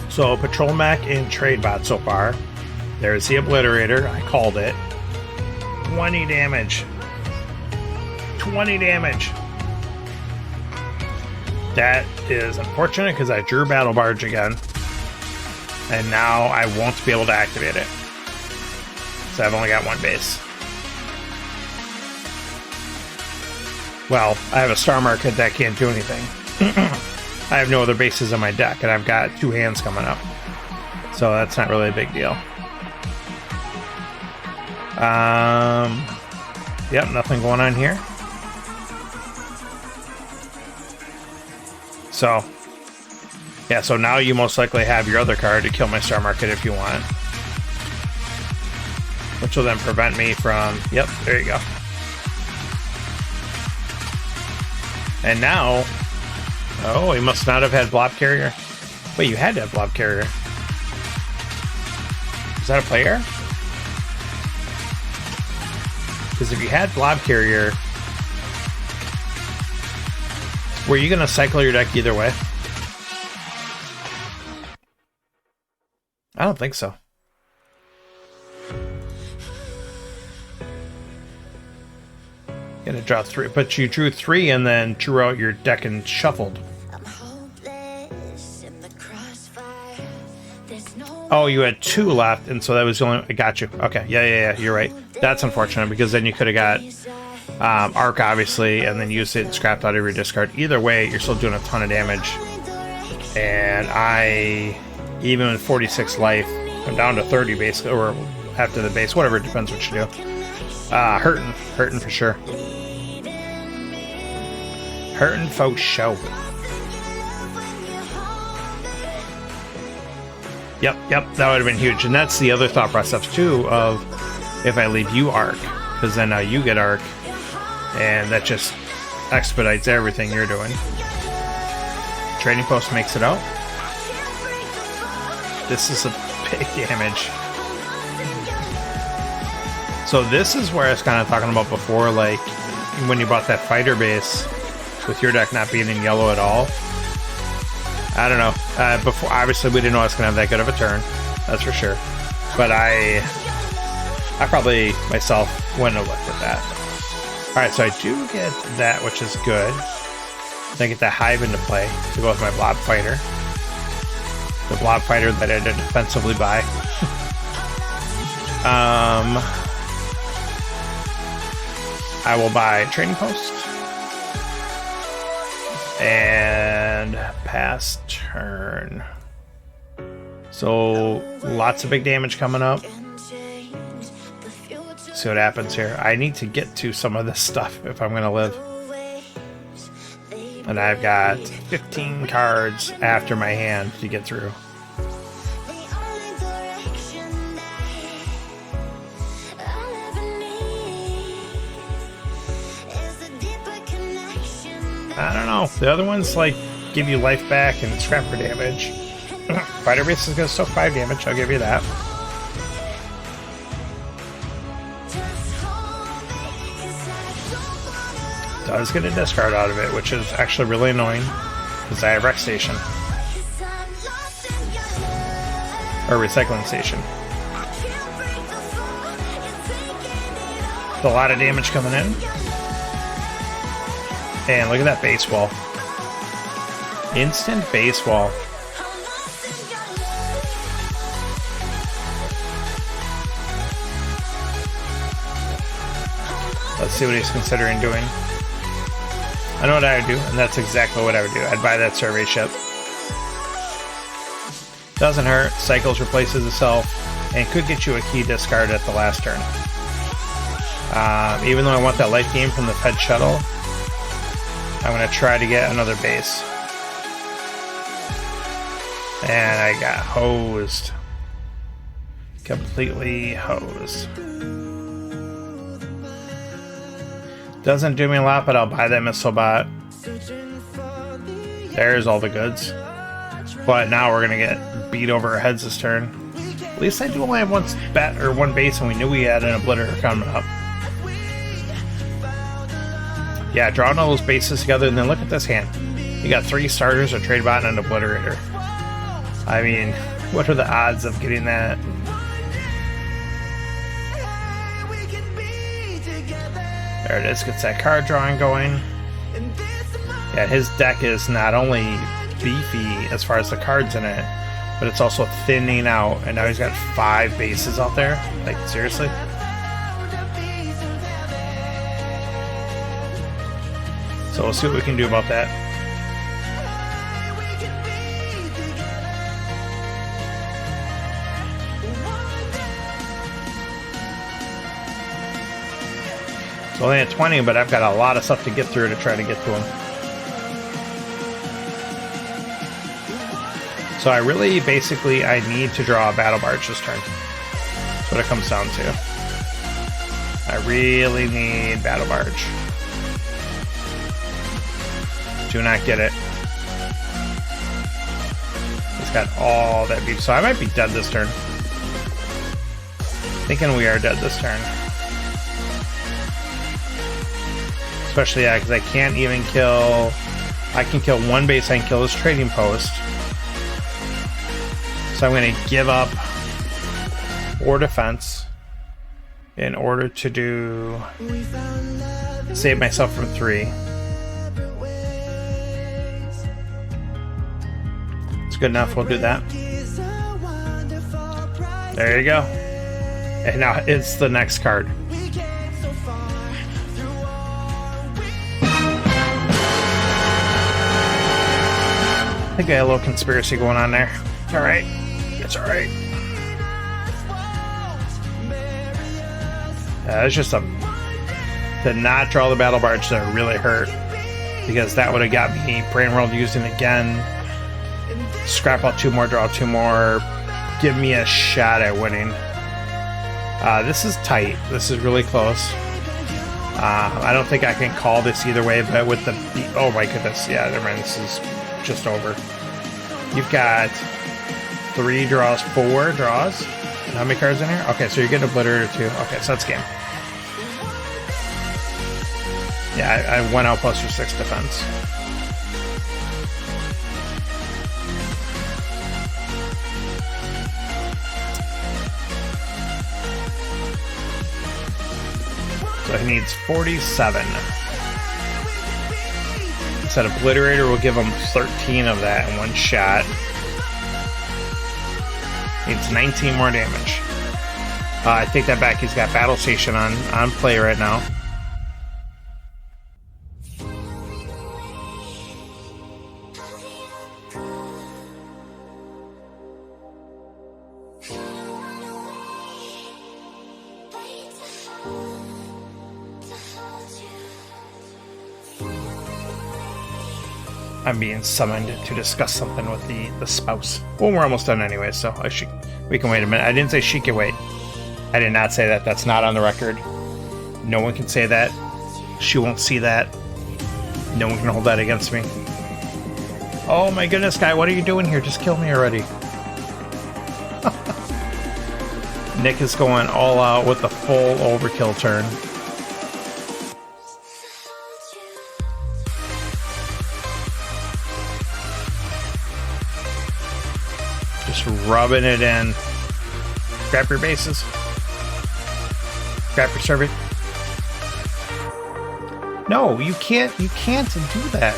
So Patrol Mech and Trade Bot so far. There's the Obliterator. I called it. 20 damage. 20 damage. That is unfortunate because I drew Battle Barge again. And now I won't be able to activate it. So I've only got one base. Well, I have a star market that can't do anything. I have no other bases on my deck, and I've got 2 hands coming up. So that's not really a big deal. Yep, nothing going on here. So, yeah, so now you most likely have your other card to kill my star market if you want. Which will then prevent me from... Yep, there you go. And now... Oh, he must not have had Blob Carrier. Wait, you had to have Blob Carrier. Is that a player? Because if you had Blob Carrier... Were you going to cycle your deck either way? I don't think so. Gonna draw 3, but you drew 3 and then drew out your deck and shuffled. Oh, you had 2 left, and so that was the only... I got you. Okay, yeah, you're right. That's unfortunate, because then you could have got Arc, obviously, and then used it and scrapped out of your discard. Either way, you're still doing a ton of damage. And I, even with 46 life, I'm down to 30 basically, or after the base, whatever, it depends what you do. Hurting for sure. Hurting for show. Yep, that would have been huge. And that's the other thought process too, of if I leave you Arc, because then now you get Arc, and that just expedites everything you're doing. Trading Post makes it out. This is a big damage. So this is where I was kind of talking about before, like when you bought that fighter base with your deck not being in yellow at all. I don't know. Before, obviously, we didn't know I was going to have that good of a turn. That's for sure. But I probably myself wouldn't have looked at that. All right, so I do get that, which is good. Then I get that Hive into play to go with my Blob Fighter. The Blob Fighter that I did defensively buy. I will buy Trading Post. And pass turn. So lots of big damage coming up. See what happens here. I need to get to some of this stuff if I'm going to live. And I've got 15 cards after my hand to get through. I don't know. The other ones like give you life back and scrapper damage. Fighter base is going to soak 5 damage. I'll give you that. Does get a discard out of it, which is actually really annoying because I have Rec Station or Recycling Station. A lot of damage coming in. And look at that base wall. Instant base wall. Let's see what he's considering doing. I know what I would do, and that's exactly what I would do. I'd buy that survey ship. Doesn't hurt. Cycles replaces itself, and could get you a key discard at the last turn. Even though I want that life gain from the Fed Shuttle, I'm going to try to get another base. And I got hosed. Completely hosed. Doesn't do me a lot, but I'll buy that Missile Bot. There's all the goods. But now we're going to get beat over our heads this turn. At least I do only have one base, and we knew we had an Obliterator coming up. Yeah, drawing all those bases together, and then look at this hand. You got 3 starters, a Trade Bot, and an Obliterator. I mean, what are the odds of getting that? There it is, gets that card drawing going. Yeah, his deck is not only beefy as far as the cards in it, but it's also thinning out, and now he's got 5 bases out there. Like, seriously? So we'll see what we can do about that. It's only at 20, but I've got a lot of stuff to get through to try to get to him. So I really, basically, I need to draw a Battle Barge this turn. That's what it comes down to. I really need Battle Barge. Do not get it. It's got all that beef. So I might be dead this turn. Thinking we are dead this turn. Especially, yeah, because I can't even kill... I can kill one base, I can kill this trading post. So I'm going to give up 4 defense in order to do... save myself from 3. It's good enough, we'll do that. There you go. And now it's the next card. I think I got a little conspiracy going on there. It's alright. It's alright. It's just to not draw the Battle Barge that really hurt. Because that would have got me Brain World using again. Scrap out 2 more, draw 2 more. Give me a shot at winning. This is tight. This is really close. I don't think I can call this either way, but with the... Oh my goodness. Yeah, never mind. This is just over. You've got 3 draws, 4 draws. How many cards in here? Okay, so you're getting Obliterator too. Okay, so that's game. Yeah, I went out plus your 6 defense. So he needs 47. That Obliterator will give him 13 of that in one shot. Needs 19 more damage. I take that back. He's got Battle Station on play right now. I'm being summoned to discuss something with the spouse. Well, we're almost done anyway, so we can wait a minute. I didn't say she can wait. I did not say that. That's not on the record. No one can say that. She won't see that. No one can hold that against me. Oh my goodness, guy, what are you doing here? Just kill me already. Nick is going all out with the full overkill turn. Rubbing it in. Grab your bases. Grab your servant. No, you can't do that.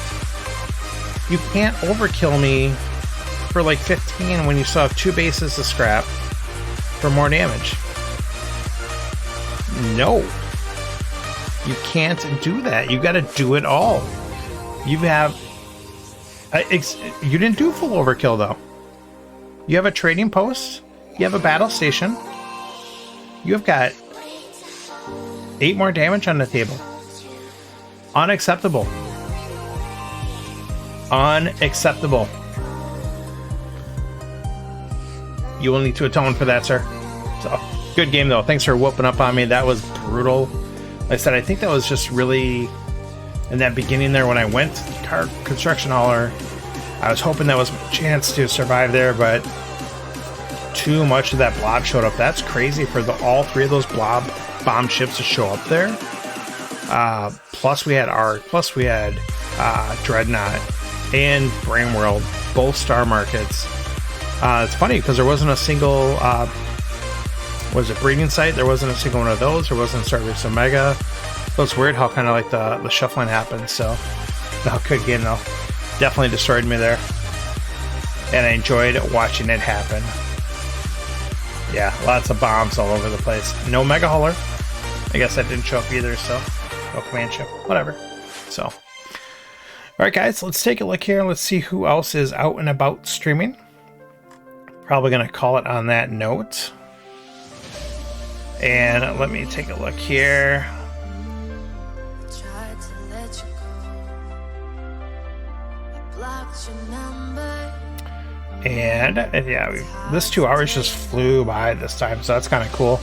You can't overkill me for like 15 when you still have 2 bases to scrap for more damage. No. You can't do that. You gotta do it all. You have... you didn't do full overkill though. You have a trading post. You have a battle station. You have got 8 more damage on the table. Unacceptable. Unacceptable. You will need to atone for that, sir. So, good game, though. Thanks for whooping up on me. That was brutal. Like I said, I think that was just really... In that beginning there when I went to the car construction hauler, I was hoping that was my chance to survive there, but too much of that blob showed up. That's crazy for all 3 of those blob bomb ships to show up there. Plus we had Arc, plus we had Dreadnought and Brain World, both star markets. It's funny because there wasn't a single was it breeding site? There wasn't a single one of those. There wasn't Starbase Omega. So it's weird how kind of like the shuffling happens. So no, good game though. Definitely destroyed me there. and I enjoyed watching it happen. Yeah, lots of bombs all over the place. No Mega Hauler. I guess that didn't show up either, so no command ship. Whatever. So, all right, guys, let's take a look here. Let's see who else is out and about streaming. Probably going to call it on that note. And let me take a look here. And yeah, this 2 hours just flew by this time, so that's kind of cool.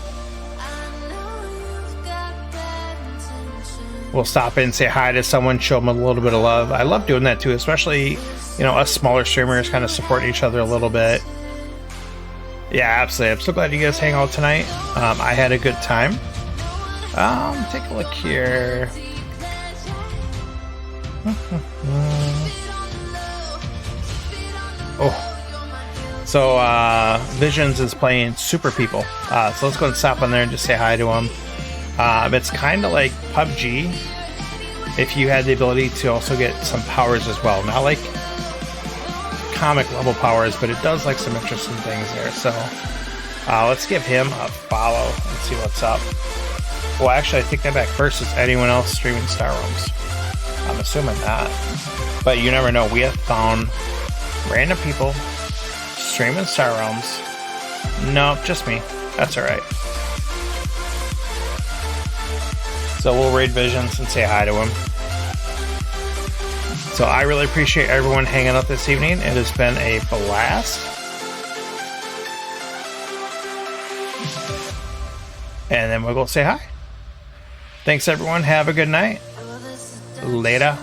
We'll stop in, say hi to someone, show them a little bit of love. I love doing that too, especially, you know, us smaller streamers kind of support each other a little bit. Yeah, absolutely. I'm so glad you guys hang out tonight. I had a good time. Take a look here. Oh. So, Visions is playing Super People. So let's go and stop on there and just say hi to him. It's kind of like PUBG if you had the ability to also get some powers as well. Not like comic level powers, but it does like some interesting things there. So let's give him a follow and see what's up. Well, actually, I take that back. First, is anyone else streaming Star Realms? I'm assuming not. But you never know. We have found random people streaming Star Realms. Nope, just me. That's alright. So we'll raid Visions and say hi to him. So I really appreciate everyone hanging out this evening. It has been a blast. And then we'll go say hi. Thanks everyone. Have a good night. Later.